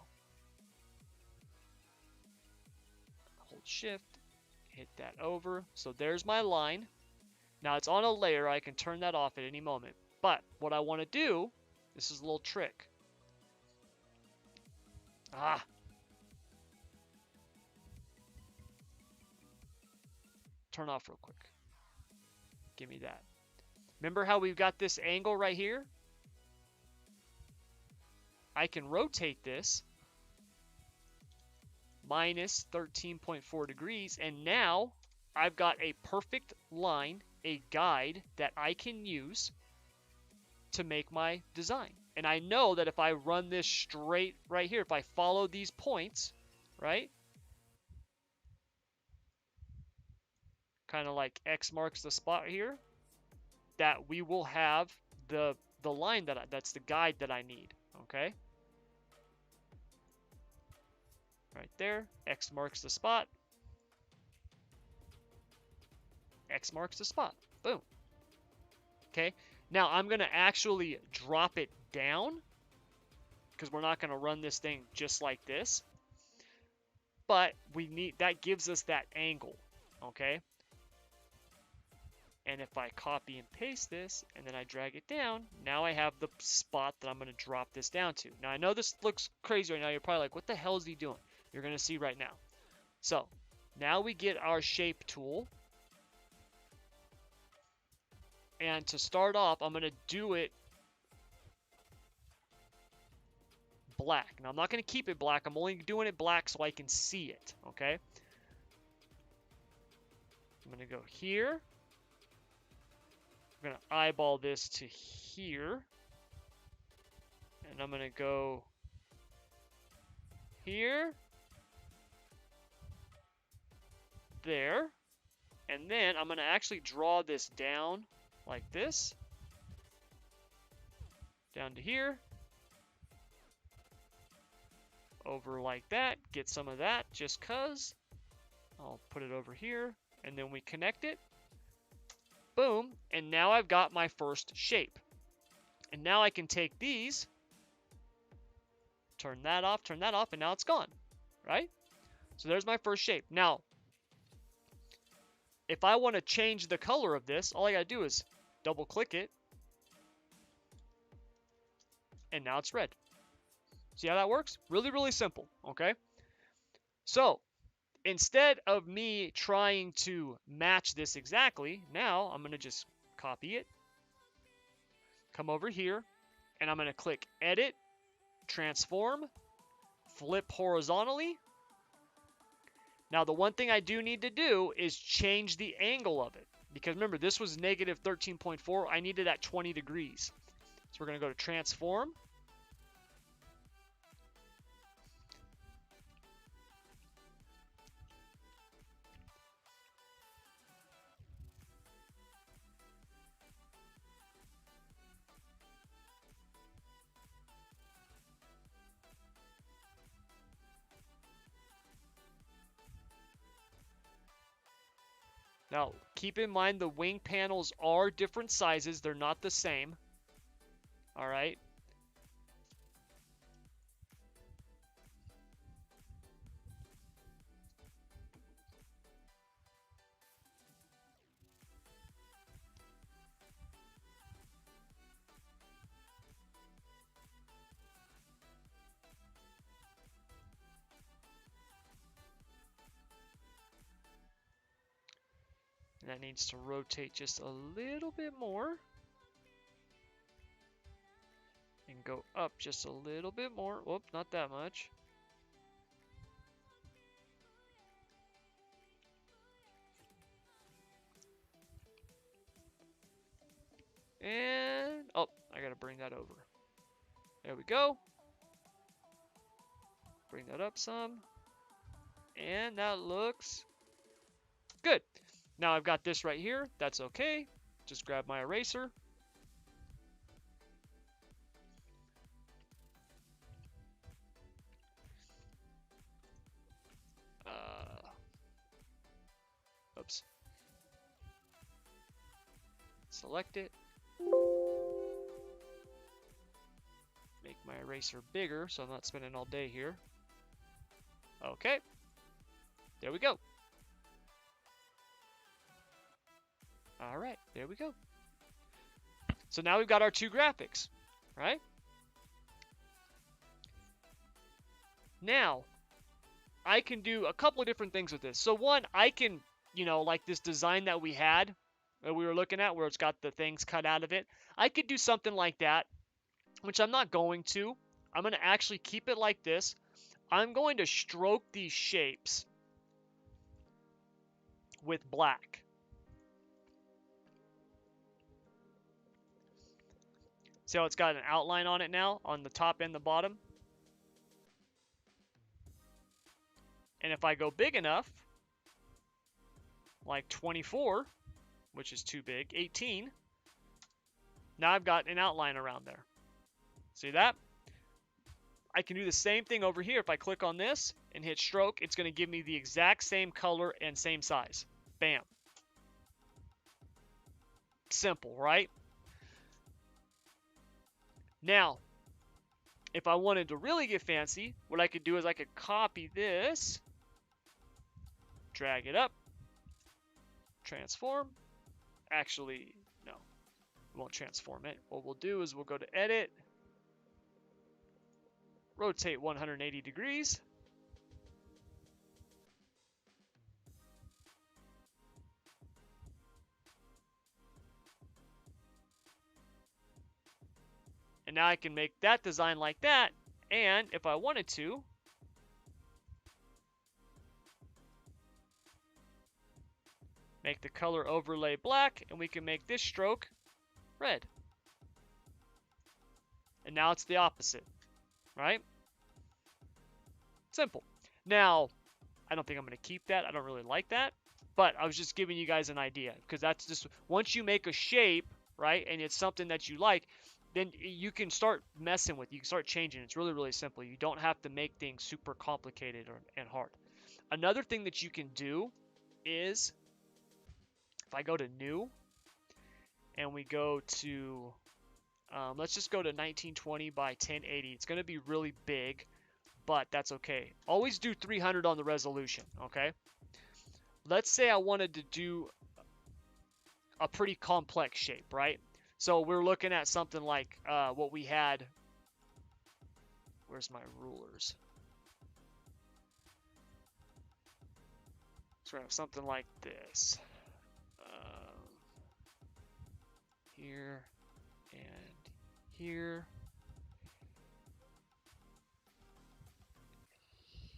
Hold shift, hit that over. So there's my line. Now it's on a layer. I can turn that off at any moment. But what I want to do, this is a little trick. Turn off real quick. Give me that. Remember how we've got this angle right here? I can rotate this minus 13.4 degrees, and now I've got a perfect line, a guide that I can use to make my design. And I know that if I run this straight right here, if I follow these points, right? Kind of like X marks the spot here, that we will have the line that's the guide that I need, okay? Right there, X marks the spot. X marks the spot. Boom. Okay, now I'm going to actually drop it down because we're not going to run this thing just like this. But we need, that gives us that angle, okay? And if I copy and paste this and then I drag it down, now I have the spot that I'm going to drop this down to. Now I know this looks crazy right now. You're probably like, what the hell is he doing? You're going to see right now. So now we get our shape tool. And to start off, I'm going to do it black. Now, I'm not going to keep it black. I'm only doing it black so I can see it, okay? I'm going to go here. I'm going to eyeball this to here. And I'm going to go here. There. And then I'm going to actually draw this down like this, down to here, over like that, get some of that just cuz. I'll put it over here, and then we connect it. Boom, and now I've got my first shape. And now I can take these, turn that off, and now it's gone, right? So there's my first shape. Now, if I want to change the color of this, all I gotta do is double click it, and now it's red. See how that works? Really, really simple, okay? So, instead of me trying to match this exactly, now I'm gonna just copy it, come over here, and I'm gonna click Edit, Transform, Flip Horizontally. Now, the one thing I do need to do is change the angle of it. Because remember, this was negative 13.4. I needed at 20 degrees. So we're going to go to Transform. Now, keep in mind the wing panels are different sizes. They're not the same. All right. And that needs to rotate just a little bit more. And go up just a little bit more. Whoop, not that much. And, oh, I gotta bring that over. There we go. Bring that up some. And that looks good. Now I've got this right here. That's okay. Just grab my eraser. Oops. Select it. Make my eraser bigger so I'm not spending all day here. Okay. There we go. All right, there we go. So now we've got our two graphics, right? Now, I can do a couple of different things with this. So one, I can, like this design that we had, that we were looking at, where it's got the things cut out of it. I could do something like that, which I'm not going to. I'm going to actually keep it like this. I'm going to stroke these shapes with black. See how it's got an outline on it now, on the top and the bottom? And if I go big enough, like 24, which is too big, 18, now I've got an outline around there. See that? I can do the same thing over here. If I click on this and hit stroke, it's going to give me the exact same color and same size. Bam. Simple, right? Now, if I wanted to really get fancy, what I could do is I could copy this, drag it up, transform. Actually, no, we won't transform it. What we'll do is we'll go to Edit, rotate 180 degrees. And now I can make that design like that. And if I wanted to, make the color overlay black, and we can make this stroke red. And now it's the opposite, right? Simple. Now, I don't think I'm going to keep that. I don't really like that. But I was just giving you guys an idea, because that's just, once you make a shape, right, and it's something that you like, then you can start messing with it. You can start changing. It's really, really simple. You don't have to make things super complicated and hard. Another thing that you can do is, if I go to New, and we go to Let's just go to 1920 by 1080. It's going to be really big, but that's okay. Always do 300 on the resolution, okay? Let's say I wanted to do a pretty complex shape, right? So we're looking at something like what we had. Where's my rulers? So we have something like this. Here and here.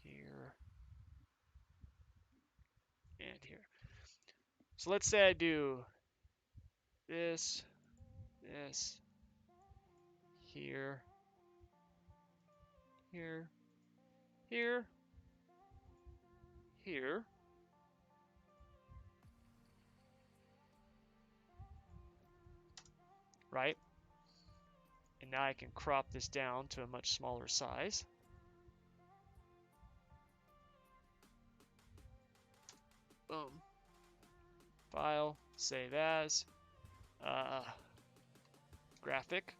Here and here. So let's say I do this, this, here, here, here, here. Right? And now I can crop this down to a much smaller size. Boom. File, save as, graphic.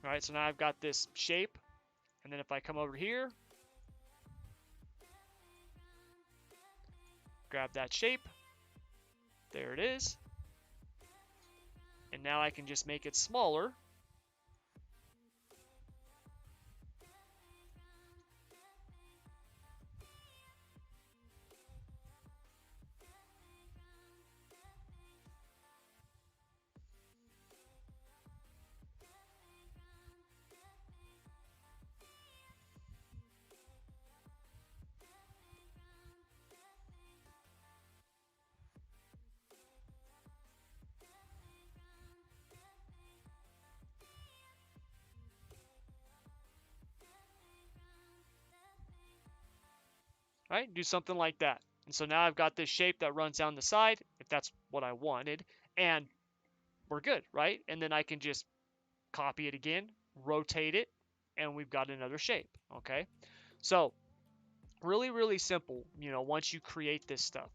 All right, so now I've got this shape, and then if I come over here, grab that shape, there it is, and now I can just make it smaller. Right? Do something like that. And so now I've got this shape that runs down the side, if that's what I wanted, and we're good, right? And then I can just copy it again, rotate it, and we've got another shape, okay? So really, really simple, once you create this stuff,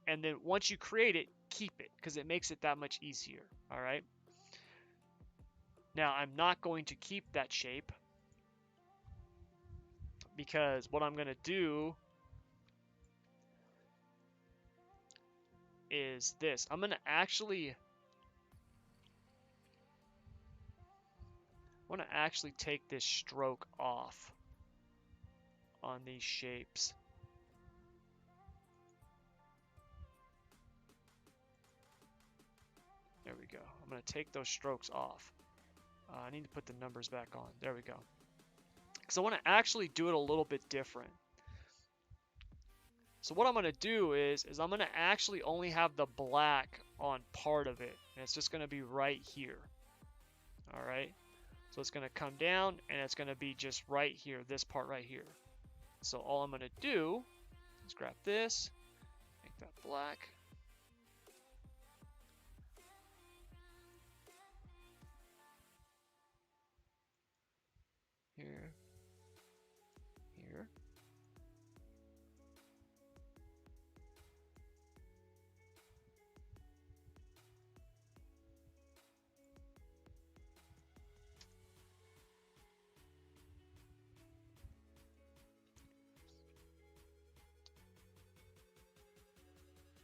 and then once you create it, keep it, because it makes it that much easier, all right? Now, I'm not going to keep that shape, because what I'm going to do is this. I'm going to actually take this stroke off on these shapes. There we go. I'm going to take those strokes off. I need to put the numbers back on. There we go. Because I want to actually do it a little bit different. So what I'm going to do is I'm going to actually only have the black on part of it. And it's just going to be right here. All right. So it's going to come down and it's going to be just right here, this part right here. So all I'm going to do is grab this, make that black. Here, here.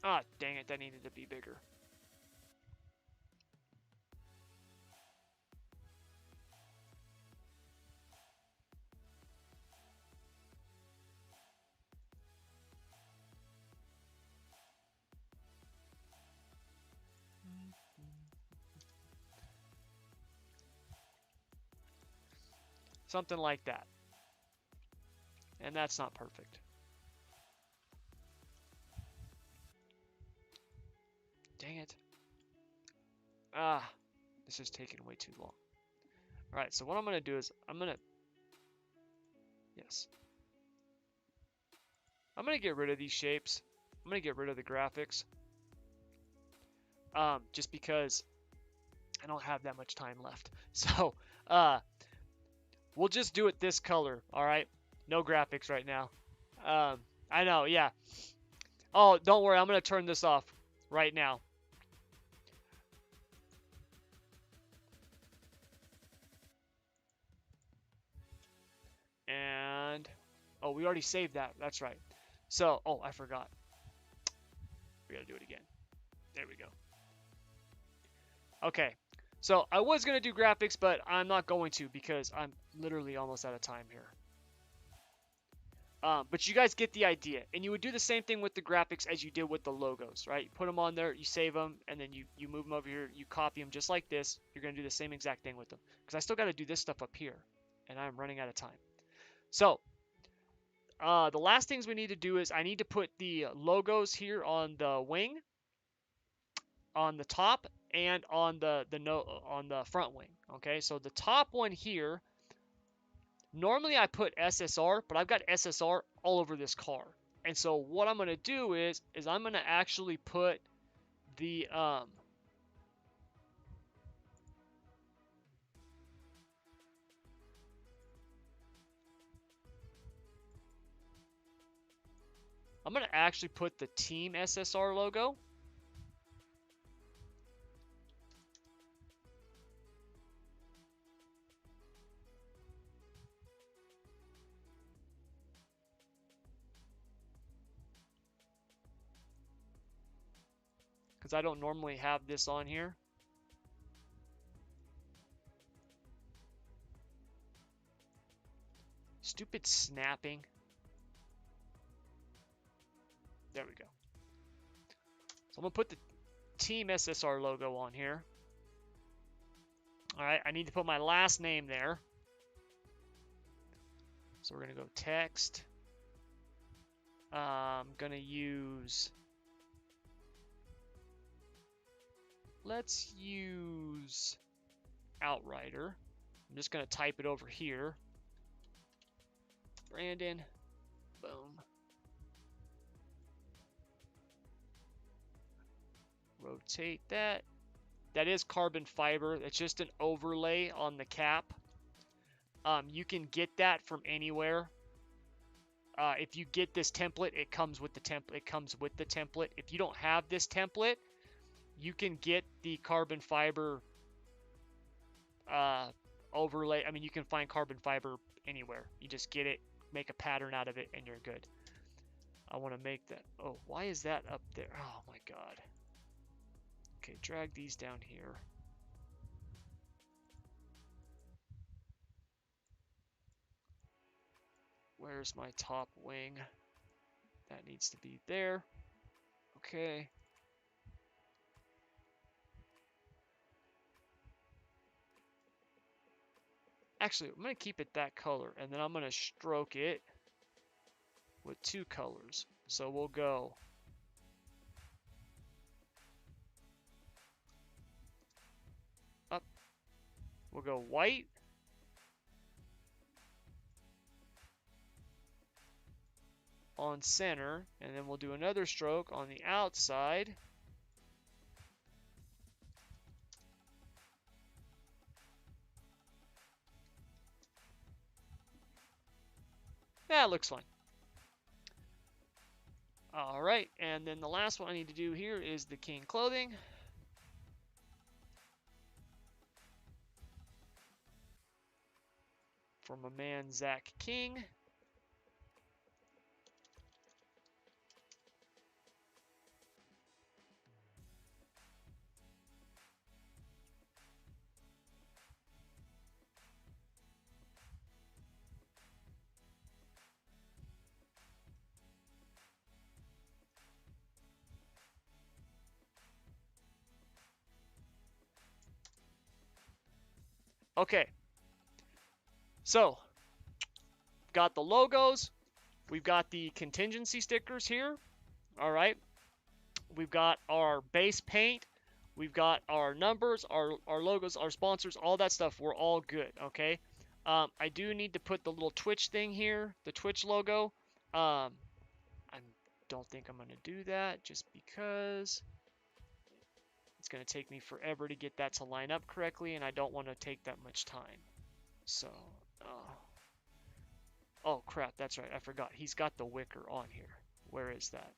Ah, dang it, that needed to be bigger. Something like that. And that's not perfect. Dang it. Ah, this is taking way too long. Alright, so what I'm going to do is yes. I'm going to get rid of these shapes. I'm going to get rid of the graphics. Just because I don't have that much time left. So, we'll just do it this color, alright? No graphics right now. I know, yeah. Oh, don't worry, I'm going to turn this off. Right now. Oh, we already saved that. That's right. So, oh, I forgot. We gotta do it again. There we go. Okay. So I was gonna do graphics, but I'm not going to because I'm literally almost out of time here. But you guys get the idea. And you would do the same thing with the graphics as you did with the logos, right? You put them on there, you save them, and then you move them over here, you copy them just like this. You're going to do the same exact thing with them. Because I still got to do this stuff up here, and I'm running out of time. So, the last things we need to do is I need to put the logos here on the wing, on the top, and on the front wing. Okay, so the top one here, normally I put SSR, but I've got SSR all over this car. And so what I'm going to do is I'm going to actually put the I'm going to actually put the Team SSR logo. Because I don't normally have this on here. Stupid snapping. There we go. So I'm going to put the Team SSR logo on here. Alright, I need to put my last name there. So we're going to go text. I'm going to use... Let's use Outrider. I'm just going to type it over here. Brandon. Boom. Rotate that. That is carbon fiber. It's just an overlay on the cap. You can get that from anywhere. If you get this template, it comes with the template. If you don't have this template, you can get the carbon fiber overlay. I mean, you can find carbon fiber anywhere. You just get it, make a pattern out of it, and you're good. I want to make that. Oh, why is that up there? Oh my god. Okay, drag these down here. Where's my top wing? That needs to be there. Okay. Actually, I'm going to keep it that color, and then I'm going to stroke it with 2 colors. So we'll go up. We'll go white. On center, and then we'll do another stroke on the outside. That looks fine. Alright, and then the last one I need to do here is the King clothing. For my man Zach King. Okay, so got the logos, we've got the contingency stickers here. All right, we've got our base paint, we've got our numbers, our logos, our sponsors, all that stuff. We're all good. Okay, I do need to put the little Twitch thing here, the Twitch logo. I don't think I'm gonna do that just because it's going to take me forever to get that to line up correctly, and I don't want to take that much time. So, oh crap, that's right, I forgot. He's got the wicker on here. Where is that?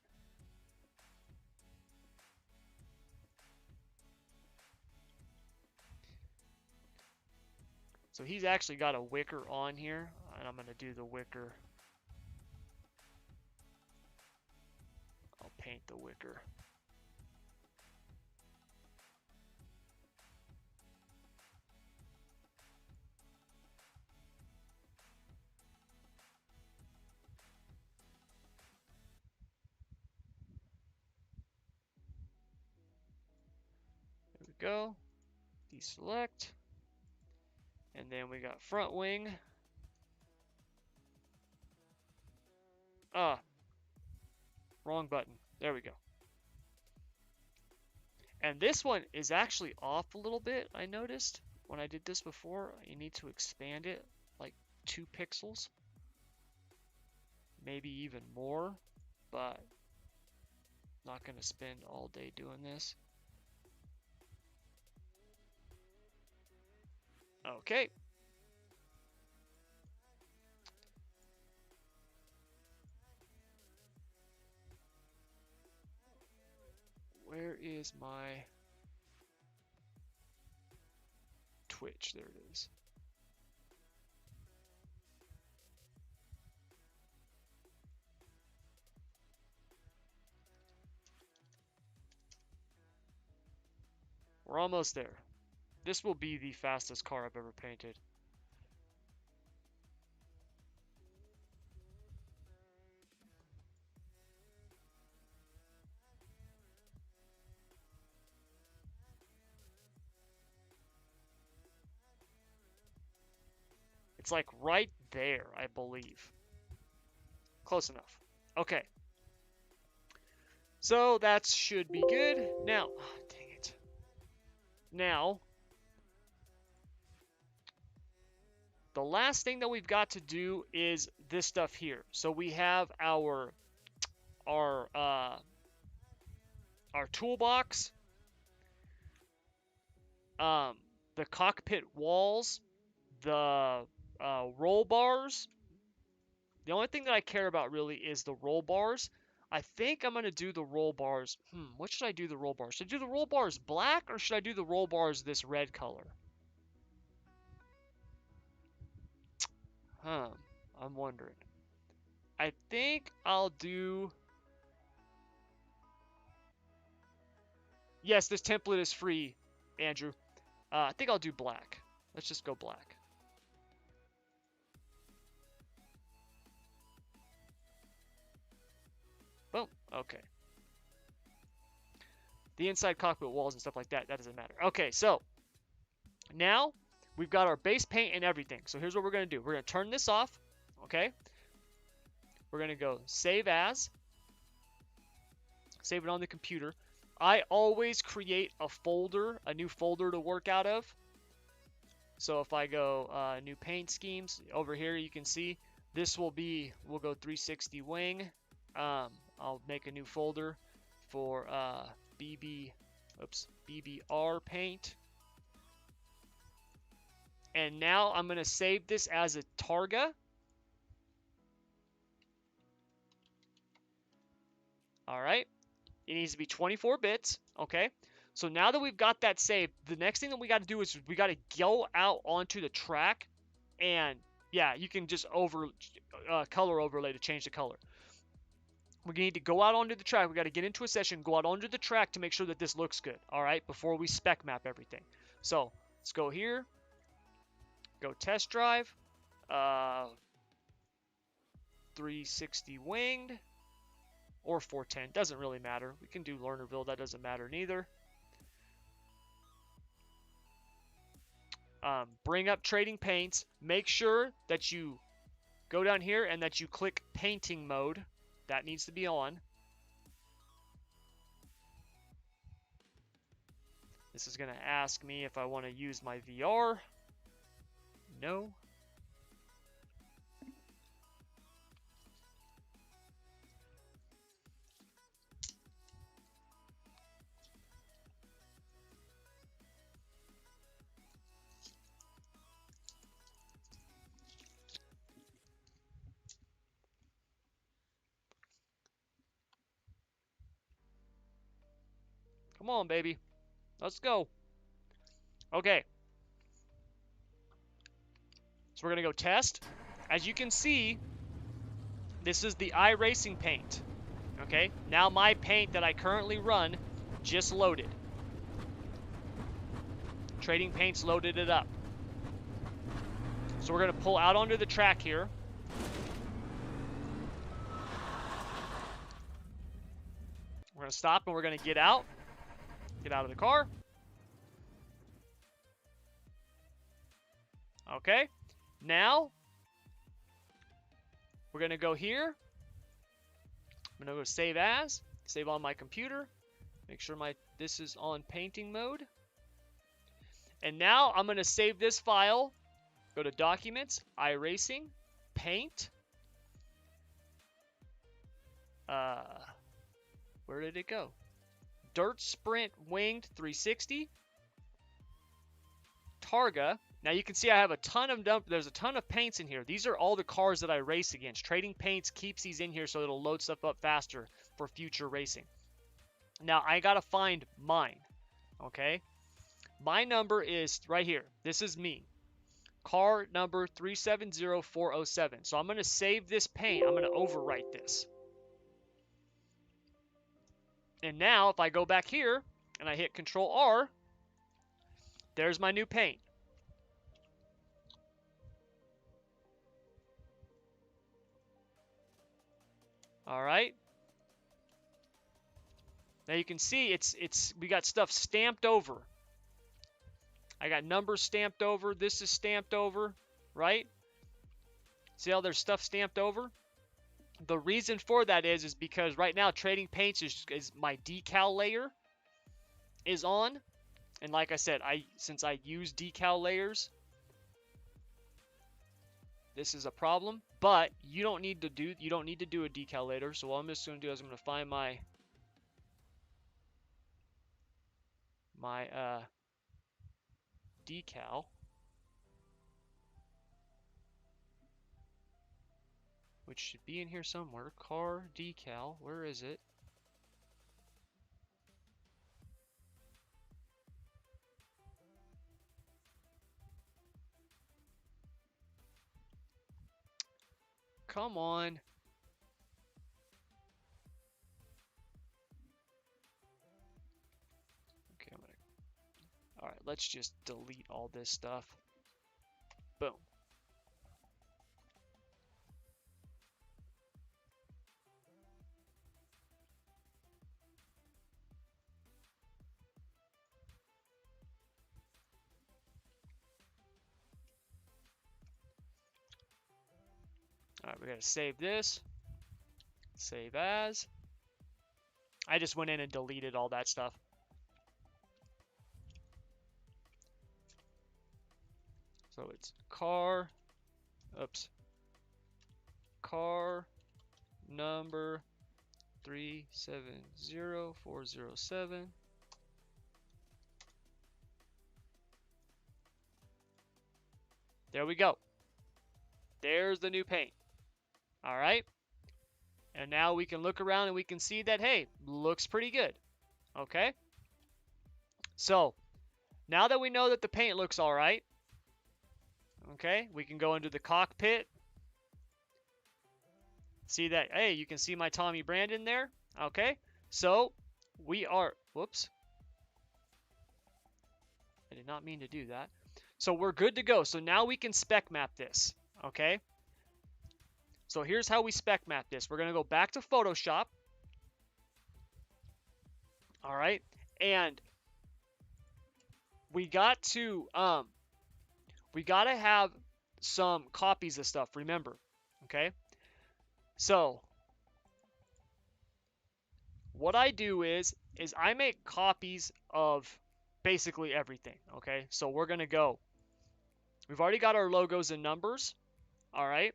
So he's actually got a wicker on here, and I'm going to do the wicker paint the wicker. There we go. Deselect. And then we got front wing. Ah, wrong button. There we go. And this one is actually off a little bit, I noticed. When I did this before, you need to expand it like 2 pixels. Maybe even more, but not going to spend all day doing this. Okay. Where is my Twitch? There it is. We're almost there. This will be the fastest car I've ever painted. It's like right there, I believe. Close enough. Okay. So that should be good. Now, oh, dang it. Now, the last thing that we've got to do is this stuff here. So we have our toolbox, the cockpit walls, the roll bars. The only thing that I care about really is the roll bars. I think I'm going to do the roll bars. What should I do the roll bars? Should I do the roll bars black or should I do the roll bars this red color? I'm wondering. I think I'll do... Yes, this template is free, Andrew. I think I'll do black. Let's just go black. Boom. Okay. The inside cockpit walls and stuff like that, that doesn't matter. Okay, so now we've got our base paint and everything. So here's what we're going to do. We're going to turn this off. Okay. We're going to go save as. Save it on the computer. I always create a folder, a new folder to work out of. So if I go new paint schemes, over here you can see this will be, we'll go 360 wing. I'll make a new folder for BBR paint. And now I'm going to save this as a Targa. All right. It needs to be 24 bits. Okay. So now that we've got that saved, the next thing that we got to do is we got to go out onto the track. And yeah, you can just color overlay to change the color. We need to go out onto the track. We got to get into a session, go out onto the track to make sure that this looks good. All right. Before we spec map everything. So let's go here. Go test drive. 360 winged. Or 410. Doesn't really matter. We can do Lernerville. That doesn't matter neither. Bring up trading paints. Make sure that you go down here and that you click painting mode. That needs to be on. This is going to ask me if I want to use my VR. No. Come on, baby. Let's go. Okay. So we're going to go test. As you can see, this is the iracing paint. Okay, now my paint that I currently run just loaded. Trading Paints loaded it up. So we're going to pull out onto the track here. We're going to stop and we're going to get out. Get out of the car. Okay. Now, we're going to go here. I'm going to go save as. Save on my computer. Make sure this is on painting mode. And now I'm going to save this file. Go to Documents, iracing, Paint. Where did it go? Dirt Sprint Winged 360. Targa. Now you can see I have a ton of there's a ton of paints in here. These are all the cars that I race against. Trading Paints keeps these in here so it'll load stuff up faster for future racing. Now I gotta find mine. Okay? My number is right here. This is me. Car number 370407. So I'm gonna save this paint. I'm gonna overwrite this. And now if I go back here and I hit Control R, there's my new paint. All right. Now you can see we got stuff stamped over. I got numbers stamped over. This is stamped over, right? See how there's stuff stamped over? The reason for that is because right now Trading Paints is my decal layer is on. And like I said, since I use decal layers, this is a problem. But you don't need to do a decal layer. So what I'm just going to do is I'm going to find my decal. Which should be in here somewhere. Car decal. Where is it? Come on. Okay, all right, let's just delete all this stuff. Boom. All right, we got to save this. Save as. I just went in and deleted all that stuff. So it's car number 370407. There we go. There's the new paint. All right. And now we can look around and we can see that, hey, looks pretty good. Okay. So now that we know that the paint looks all right, okay, we can go into the cockpit. See that, hey, you can see my Tommy Brandon there. Okay. So we are, whoops. I did not mean to do that. So we're good to go. So now we can spec map this. Okay. So here's how we spec map this. We're going to go back to Photoshop. All right. And we got to have some copies of stuff, remember. Okay? So what I do is I make copies of basically everything, okay? So we're going to go. We've already got our logos and numbers. All right?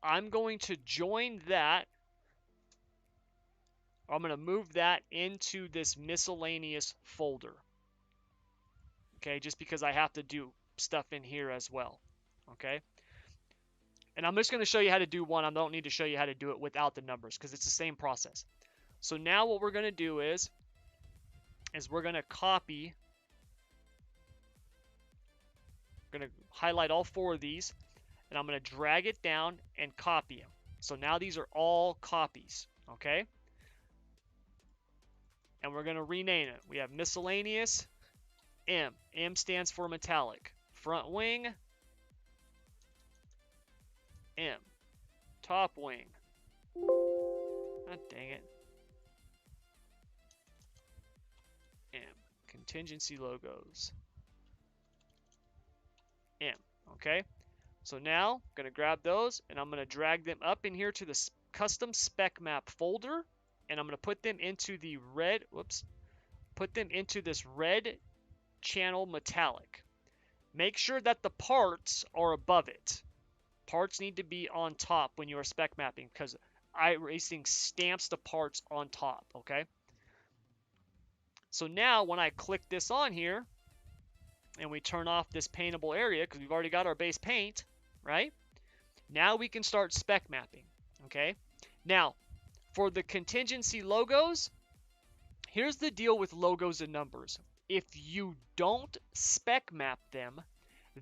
I'm going to join that. I'm going to move that into this miscellaneous folder. Okay, just because I have to do stuff in here as well. Okay. And I'm just going to show you how to do one. I don't need to show you how to do it without the numbers because it's the same process. So now what we're going to do is we're going to copy. I'm going to highlight all 4 of these. And I'm going to drag it down and copy them. So now these are all copies, okay? and we're going to rename it. We have miscellaneous M. M stands for metallic. Front wing M. Top wing. God dang it. M. Contingency logos. M. Okay. So now I'm going to grab those and I'm going to drag them up in here to the custom spec map folder, and I'm going to put them into the red, put them into this red channel metallic. Make sure that the parts are above it. Parts need to be on top when you are spec mapping because iRacing stamps the parts on top, okay? So now when I click this on here and we turn off this paintable area because we've already got our base paint, right? Now we can start spec mapping, okay? Now, for the contingency logos, here's the deal with logos and numbers. If you don't spec map them,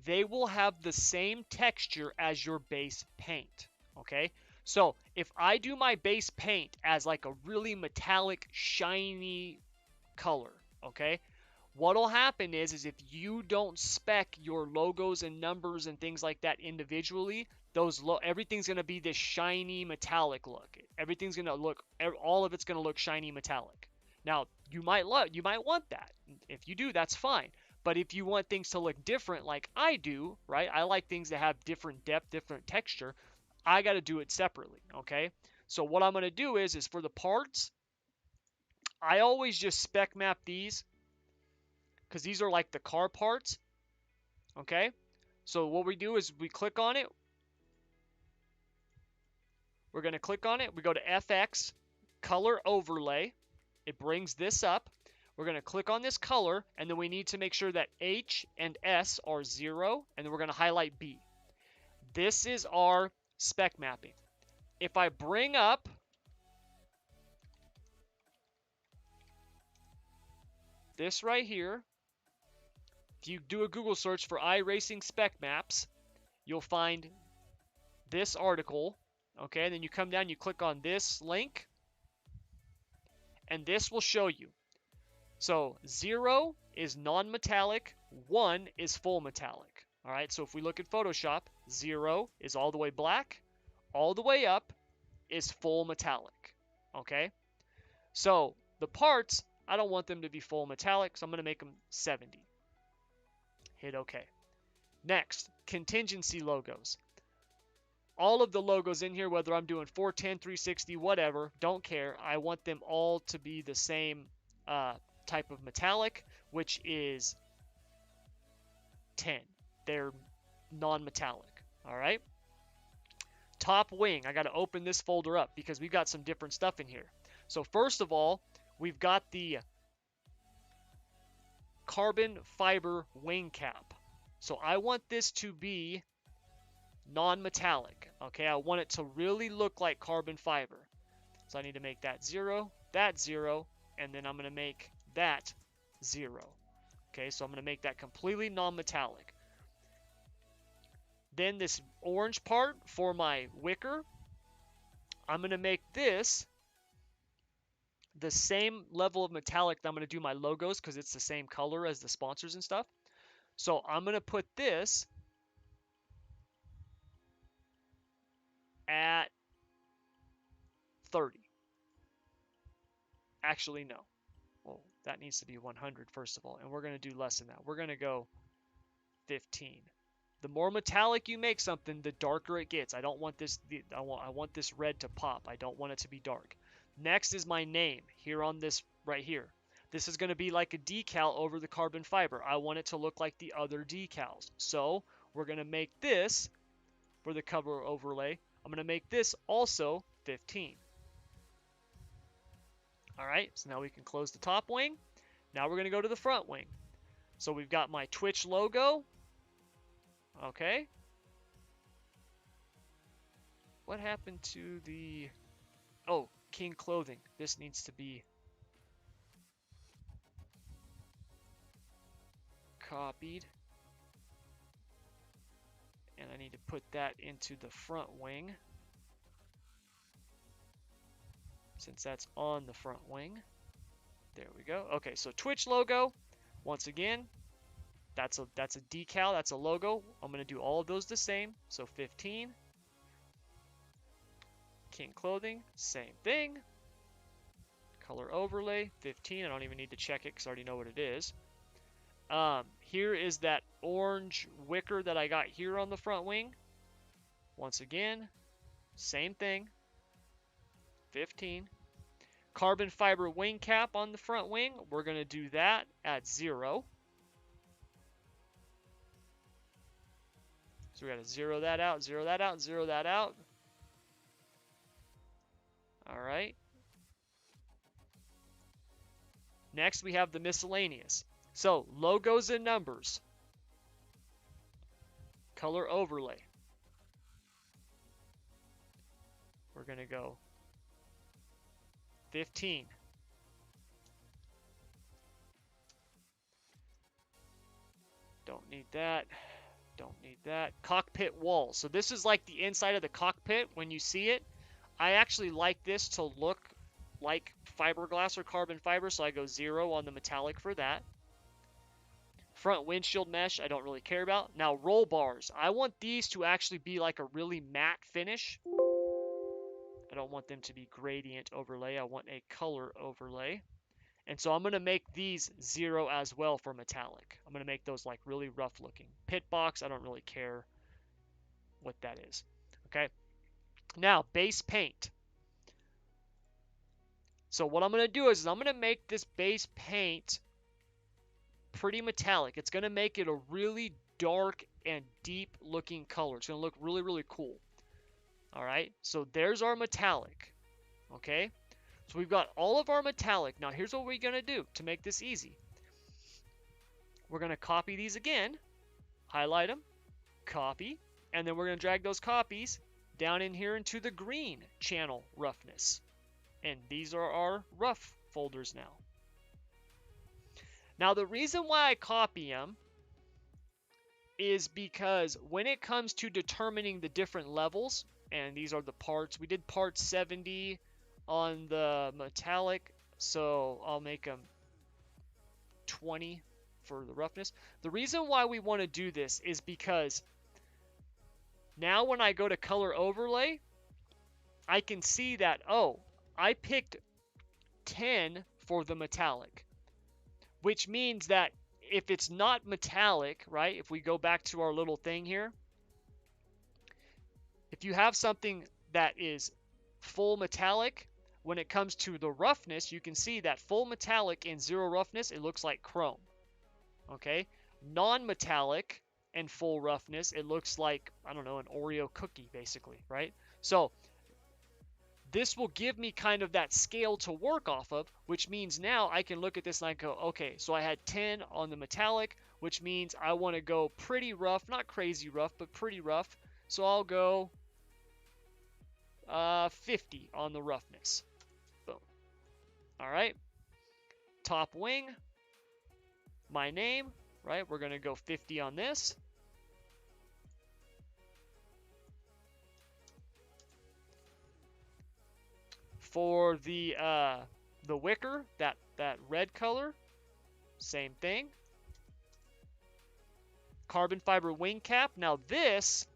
they will have the same texture as your base paint, okay? So if I do my base paint as like a really metallic, shiny color, okay? What'll happen is if you don't spec your logos and numbers and things like that individually, everything's gonna be this shiny metallic look. Everything's gonna look, all of it's gonna look shiny metallic. Now you might want that. If you do, that's fine. But if you want things to look different, like I do, right? I like things that have different depth, different texture. I got to do it separately, okay? So what I'm gonna do is for the parts, I always just spec map these because these are like the car parts, okay? So what we do is we click on it. We're going to click on it. We go to FX, color overlay. It brings this up. We're going to click on this color, and then we need to make sure that H and S are 0, and then we're going to highlight B. This is our spec mapping. If I bring up this right here, if you do a Google search for iRacing spec maps, you'll find this article, okay? And then you come down, you click on this link, and this will show you. So 0 is non-metallic, 1 is full metallic. All right, so if we look at Photoshop, 0 is all the way black, all the way up is full metallic, okay? So the parts, I don't want them to be full metallic, so I'm going to make them 70. Hit OK. Next, contingency logos. All of the logos in here, whether I'm doing 410, 360, whatever, don't care. I want them all to be the same type of metallic, which is 10. They're non-metallic, all right? Top wing, I got to open this folder up because we've got some different stuff in here. So first of all, we've got the carbon fiber wing cap. So I want this to be non-metallic, okay? I want it to really look like carbon fiber. So I need to make that 0, and then I'm going to make that 0. Okay, so I'm going to make that completely non-metallic. Then this orange part for my wicker, I'm going to make this the same level of metallic that I'm going to do my logos because it's the same color as the sponsors and stuff. So I'm going to put this at 30. Actually, no. Well, that needs to be 100 first of all, and we're going to do less than that. We're going to go 15. The more metallic you make something, the darker it gets. I don't want this. I want this red to pop. I don't want it to be dark. Next is my name here on this right here. This is going to be like a decal over the carbon fiber. I want it to look like the other decals. So we're going to make this for the cover overlay. I'm going to make this also 15. All right, so now we can close the top wing. Now we're going to go to the front wing. So we've got my Twitch logo. Okay. What happened to the... Oh, King Clothing. This needs to be copied. And I need to put that into the front wing, since that's on the front wing. There we go. Okay, so Twitch logo. Once again, that's a decal, that's a logo. I'm going to do all of those the same. So 15. King clothing, same thing. Color overlay, 15. I don't even need to check it because I already know what it is. Here is that orange wicker that I got here on the front wing. Once again, same thing. 15. Carbon fiber wing cap on the front wing. We're going to do that at 0. So we got to 0 that out, 0 that out, 0 that out. All right. Next, we have the miscellaneous. So, logos and numbers. Color overlay. We're going to go 15. Don't need that. Don't need that. Cockpit wall. So this is like the inside of the cockpit when you see it. I actually like this to look like fiberglass or carbon fiber, so I go 0 on the metallic for that. Front windshield mesh, I don't really care about. Now, roll bars. I want these to actually be like a really matte finish. I don't want them to be gradient overlay. I want a color overlay. And so I'm going to make these 0 as well for metallic. I'm going to make those like really rough looking. Pit box, I don't really care what that is. Okay. Now, base paint. So what I'm going to do is I'm going to make this base paint pretty metallic. It's going to make it a really dark and deep looking color. It's going to look really, really cool. All right. So there's our metallic. Okay. So we've got all of our metallic. Now here's what we're going to do to make this easy. We're going to copy these again, highlight them, copy, and then we're going to drag those copies down in here into the green channel roughness. And these are our rough folders now. Now the reason why I copy them is because when it comes to determining the different levels, and these are the parts, we did part 70 on the metallic, so I'll make them 20 for the roughness. The reason why we want to do this is because now when I go to color overlay, I can see that, oh, I picked 10 for the metallic, which means that if it's not metallic, right, if we go back to our little thing here, if you have something that is full metallic, when it comes to the roughness, you can see that full metallic and 0 roughness, it looks like chrome. Okay? Non-metallic and full roughness, it looks like, I don't know, an Oreo cookie, basically, right? So this will give me kind of that scale to work off of, which means now I can look at this and I go, okay, so I had 10 on the metallic, which means I want to go pretty rough, not crazy rough, but pretty rough. So I'll go 50 on the roughness. Boom. All right. Top wing, my name, right? We're going to go 50 on this. For the wicker, that red color, same thing. Carbon fiber wing cap. Now this,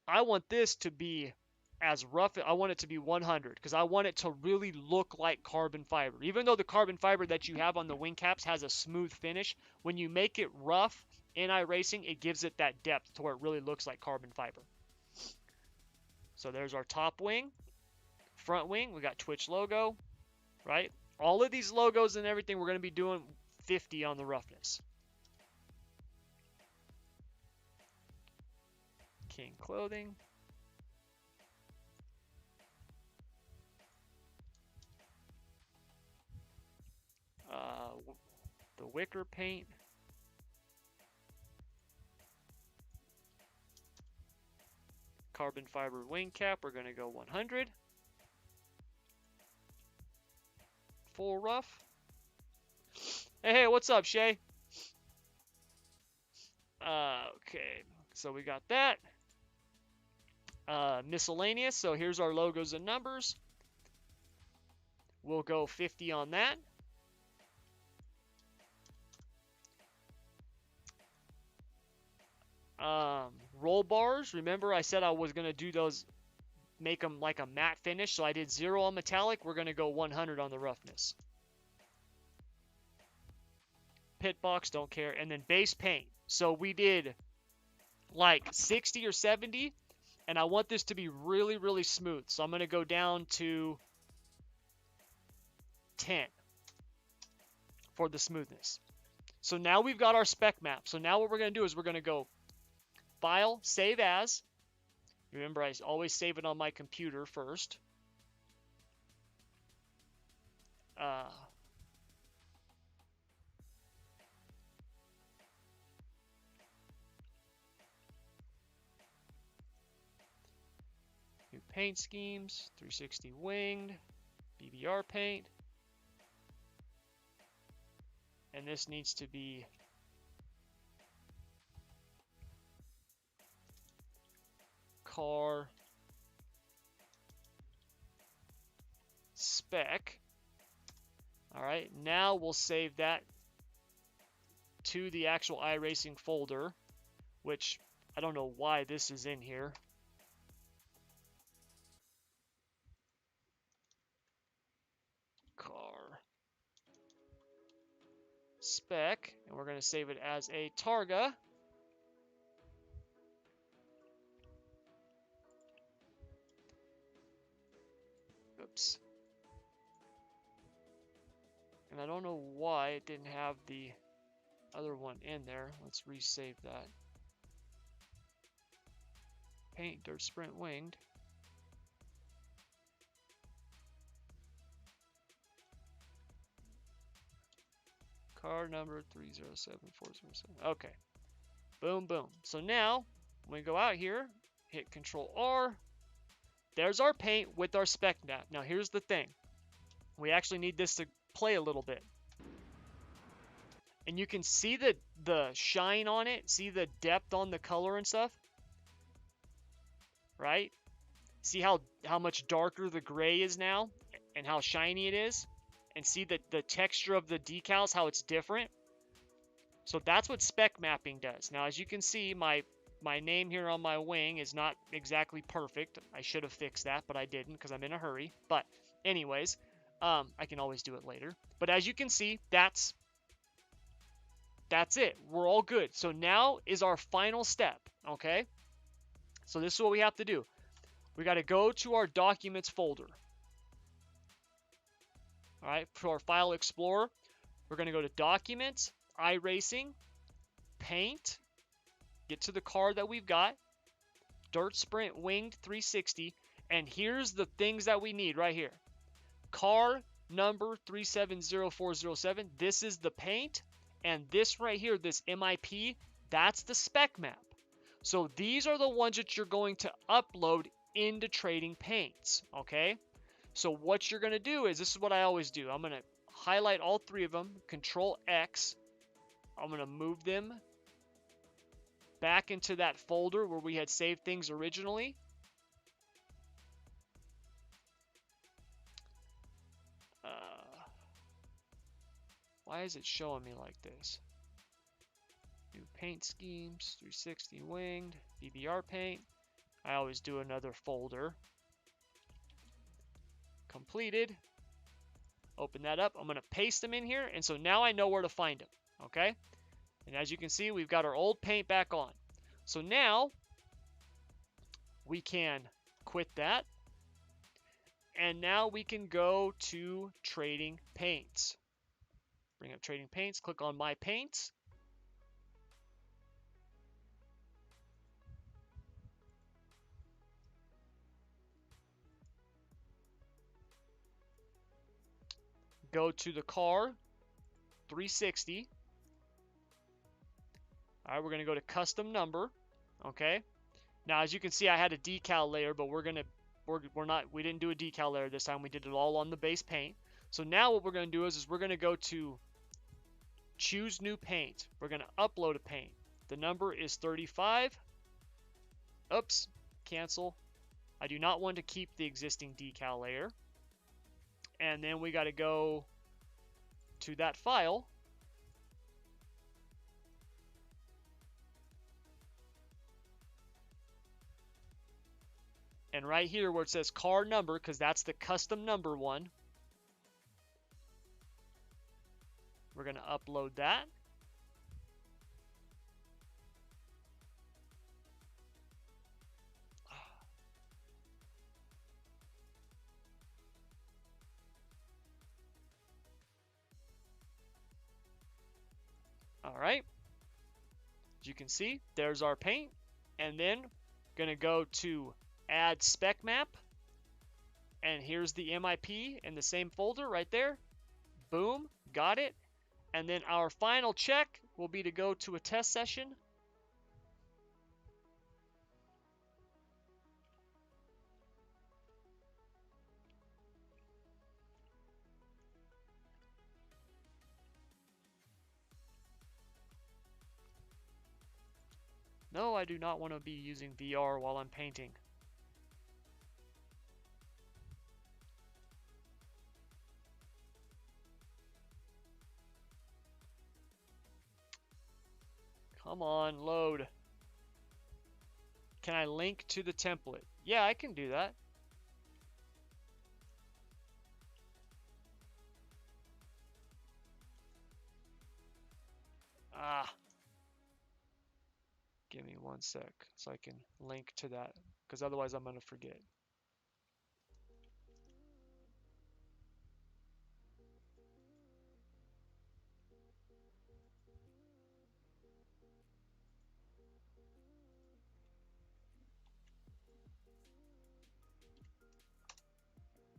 I want this to be as rough. I want it to be 100 because I want it to really look like carbon fiber. Even though the carbon fiber that you have on the wing caps has a smooth finish, when you make it rough in iracing, it gives it that depth to where it really looks like carbon fiber. So there's our top wing. Front wing, we got Twitch logo, right? All of these logos and everything, we're going to be doing 50 on the roughness. King clothing. The wicker paint. Carbon fiber wing cap, we're going to go 100. Full rough. Hey, what's up, Shay? Okay, so we got that. Miscellaneous, so here's our logos and numbers. we'll go 50 on that. Roll bars, remember I said I was going to do those, make them like a matte finish, so I did 0 on metallic. We're going to go 100 on the roughness. Pit box, don't care. And then base paint. So we did like 60 or 70, and I want this to be really, really smooth. So I'm going to go down to 10 for the smoothness. So now we've got our spec map. So now what we're going to do is we're going to go File, Save As. Remember, I always save it on my computer first. New paint schemes, 360 winged, BBR paint. And this needs to be car spec. All right, now we'll save that to the actual iRacing folder, which I don't know why this is in here. Car spec, and we're going to save it as a Targa. Oops. And I don't know why it didn't have the other one in there. Let's resave that. Paint Dirt Sprint Winged. Car number 307407. Okay. Boom, boom. So now, when we go out here, hit Control R. There's our paint with our spec map. Now here's the thing. We actually need this to play a little bit. And you can see the shine on it. See the depth on the color and stuff. Right? See how much darker the gray is now and how shiny it is? And see the texture of the decals, how it's different. So that's what spec mapping does. Now, as you can see, my name here on my wing is not exactly perfect. I should have fixed that, but I didn't because I'm in a hurry. But anyways, I can always do it later. But as you can see, that's it. We're all good. So now is our final step, okay? So this is what we have to do. We got to go to our Documents folder. All right, for our File Explorer, we're going to go to Documents, iRacing, Paint, get to the car that we've got, Dirt Sprint Winged 360, and here's the things that we need right here. Car number 370407, this is the paint, and this right here, this MIP, that's the spec map. So these are the ones that you're going to upload into Trading Paints, okay? So what you're going to do is, this is what I always do. I'm going to highlight all three of them, Control X. I'm going to move them back into that folder where we had saved things originally. Why is it showing me like this? New paint schemes, 360 winged, BBR paint. I always do another folder. Completed. Open that up. I'm going to paste them in here, and so now I know where to find them, okay? And as you can see, we've got our old paint back on. So now we can quit that, and now we can go to Trading Paints. Bring up Trading Paints, click on My Paints. Go to the car, 360. All right, we're going to go to Custom Number, okay? Now, as you can see, I had a decal layer, but we didn't do a decal layer this time. We did it all on the base paint. So now what we're going to do is we're going to go to Choose New Paint. We're going to upload a paint. The number is 35. Oops, cancel. I do not want to keep the existing decal layer. And then we got to go to that file. And right here where it says car number, because that's the custom number one, we're going to upload that. All right. As you can see, there's our paint. And then going to go to add spec map. And here's the MIP in the same folder right there. Boom, got it. And then our final check will be to go to a test session. No, I do not want to be using VR while I'm painting. Come on, load. Can I link to the template? Yeah, I can do that. Ah. Give me 1 sec so I can link to that, because otherwise I'm going to forget.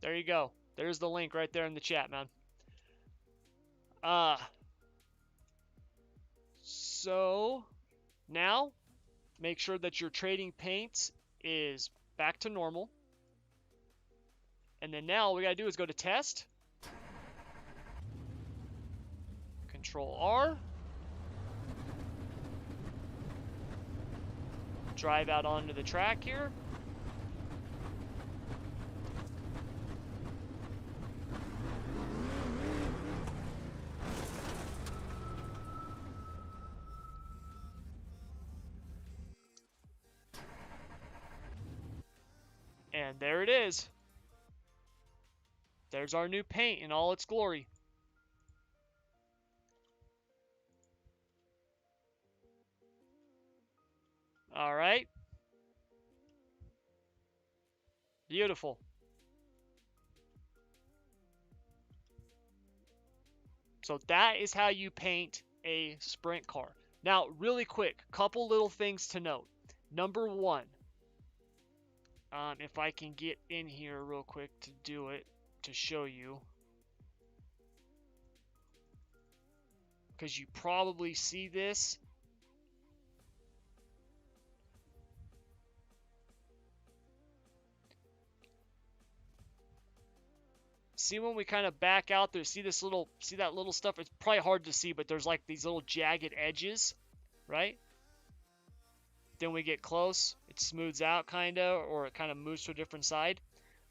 There you go. There's the link right there in the chat, man. So now make sure that your trading paints is back to normal. And then now all we gotta do is go to test. Control R. Drive out onto the track here. And there it is. There's our new paint in all its glory. All right. Beautiful. So that is how you paint a sprint car. Now, really quick, couple little things to note. Number one, if I can get in here real quick to do it, to show you, because you probably see this. See when we kind of back out there, see this little, see that little stuff? It's probably hard to see, but there's like these little jagged edges, right? Then we get close, it smooths out kind of, or it kind of moves to a different side.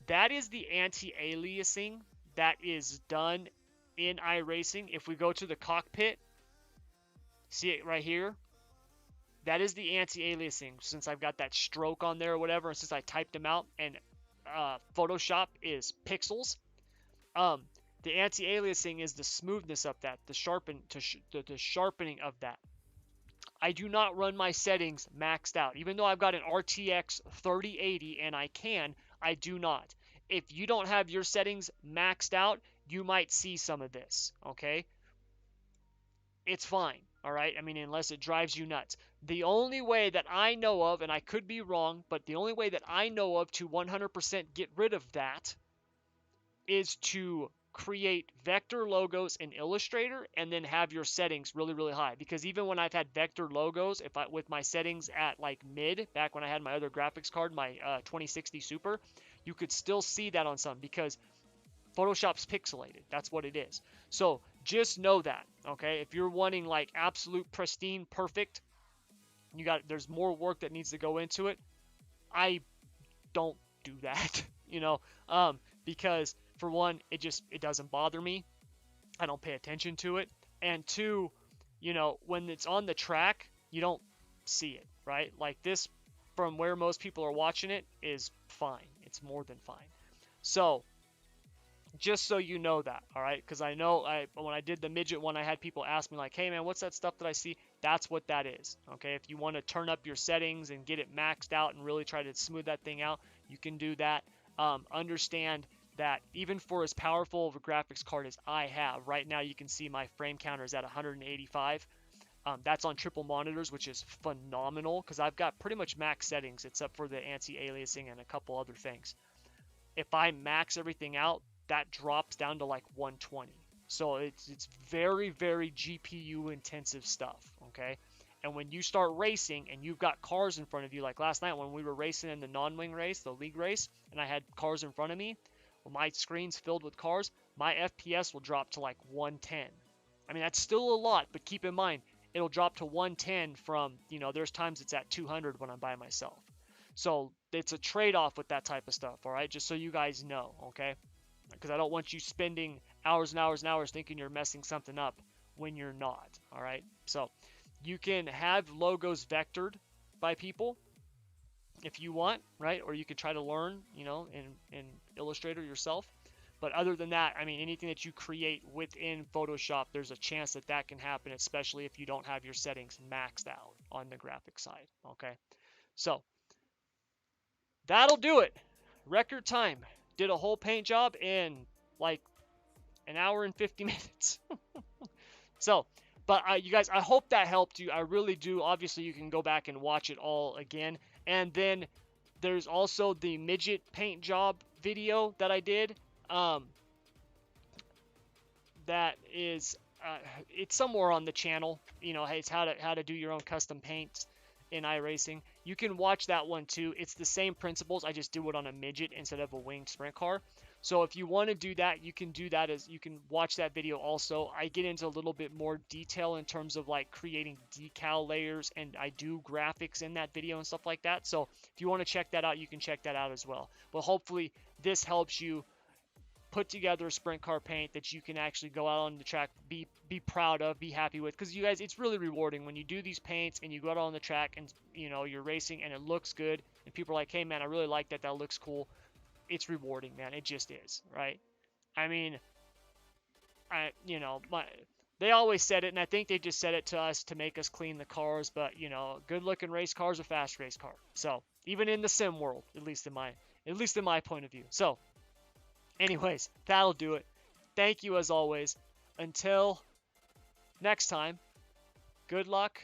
That is the anti-aliasing that is done in iRacing. If we go to the cockpit, see it right here? That is the anti-aliasing, since I've got that stroke on there or whatever, and since I typed them out, and Photoshop is pixels. The anti-aliasing is the smoothness of that, the sharpening of that. I do not run my settings maxed out. Even though I've got an RTX 3080 and I do not. If you don't have your settings maxed out, you might see some of this, okay? It's fine, all right? I mean, unless it drives you nuts. The only way that I know of, and I could be wrong, but the only way that I know of to 100% get rid of that is to create vector logos in Illustrator and then have your settings really, really high. Because even when I've had vector logos, with my settings at like mid, back when I had my other graphics card, my 2060 Super, you could still see that on some, because Photoshop's pixelated. That's what it is. So just know that, okay? If you're wanting like absolute pristine, perfect, there's more work that needs to go into it. I don't do that, because For one, it doesn't bother me. I don't pay attention to it. And two, when it's on the track, you don't see it, right? Like this, from where most people are watching it, is fine. It's more than fine. So just so you know that, all right? Because I know when I did the midget one, I had people ask me like, hey man, what's that stuff that I see? That's what that is, okay? If you want to turn up your settings and get it maxed out and really try to smooth that thing out, you can do that. Understand that even for as powerful of a graphics card as I have, right now you can see my frame counter is at 185. That's on triple monitors, which is phenomenal because I've got pretty much max settings except for the anti-aliasing and a couple other things. If I max everything out, that drops down to like 120. So it's very, very GPU intensive stuff, okay? And when you start racing and you've got cars in front of you, like last night when we were racing in the non-wing race, the league race, and I had cars in front of me, well, my screen's filled with cars, my FPS will drop to like 110. I mean, that's still a lot, but keep in mind, it'll drop to 110 from, there's times it's at 200 when I'm by myself. So it's a trade-off with that type of stuff, all right? Just so you guys know, okay? Because I don't want you spending hours and hours and hours thinking you're messing something up when you're not, all right? So you can have logos vectored by people if you want, right? Or you can try to learn, in Illustrator yourself. But other than that, I mean, anything that you create within Photoshop, there's a chance that that can happen, especially if you don't have your settings maxed out on the graphic side, okay? So that'll do it. Record time. Did a whole paint job in like an hour and 50 minutes. So, but you guys, I hope that helped you. I really do. Obviously, you can go back and watch it all again. And then there's also the midget paint job video that I did. That is, it's somewhere on the channel. It's how to do your own custom paints in iRacing. You can watch that one too. It's the same principles. I just do it on a midget instead of a winged sprint car. So if you want to do that, you can do that. You can watch that video also. I get into a little bit more detail in terms of like creating decal layers, and I do graphics in that video and stuff like that. So if you want to check that out, you can check that out as well. But hopefully this helps you put together a sprint car paint that you can actually go out on the track, be proud of, be happy with. Because you guys, it's really rewarding when you do these paints and you go out on the track and you're racing and it looks good and people are like, hey man, I really like that, that looks cool. It's rewarding, man. It just is, right? I mean, they always said it, and I think they just said it to us to make us clean the cars, but good looking race cars are fast race car. So even in the sim world, at least in my point of view. So anyways, that'll do it. Thank you as always. Until next time, good luck,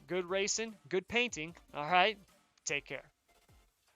good racing, good painting. All right, take care.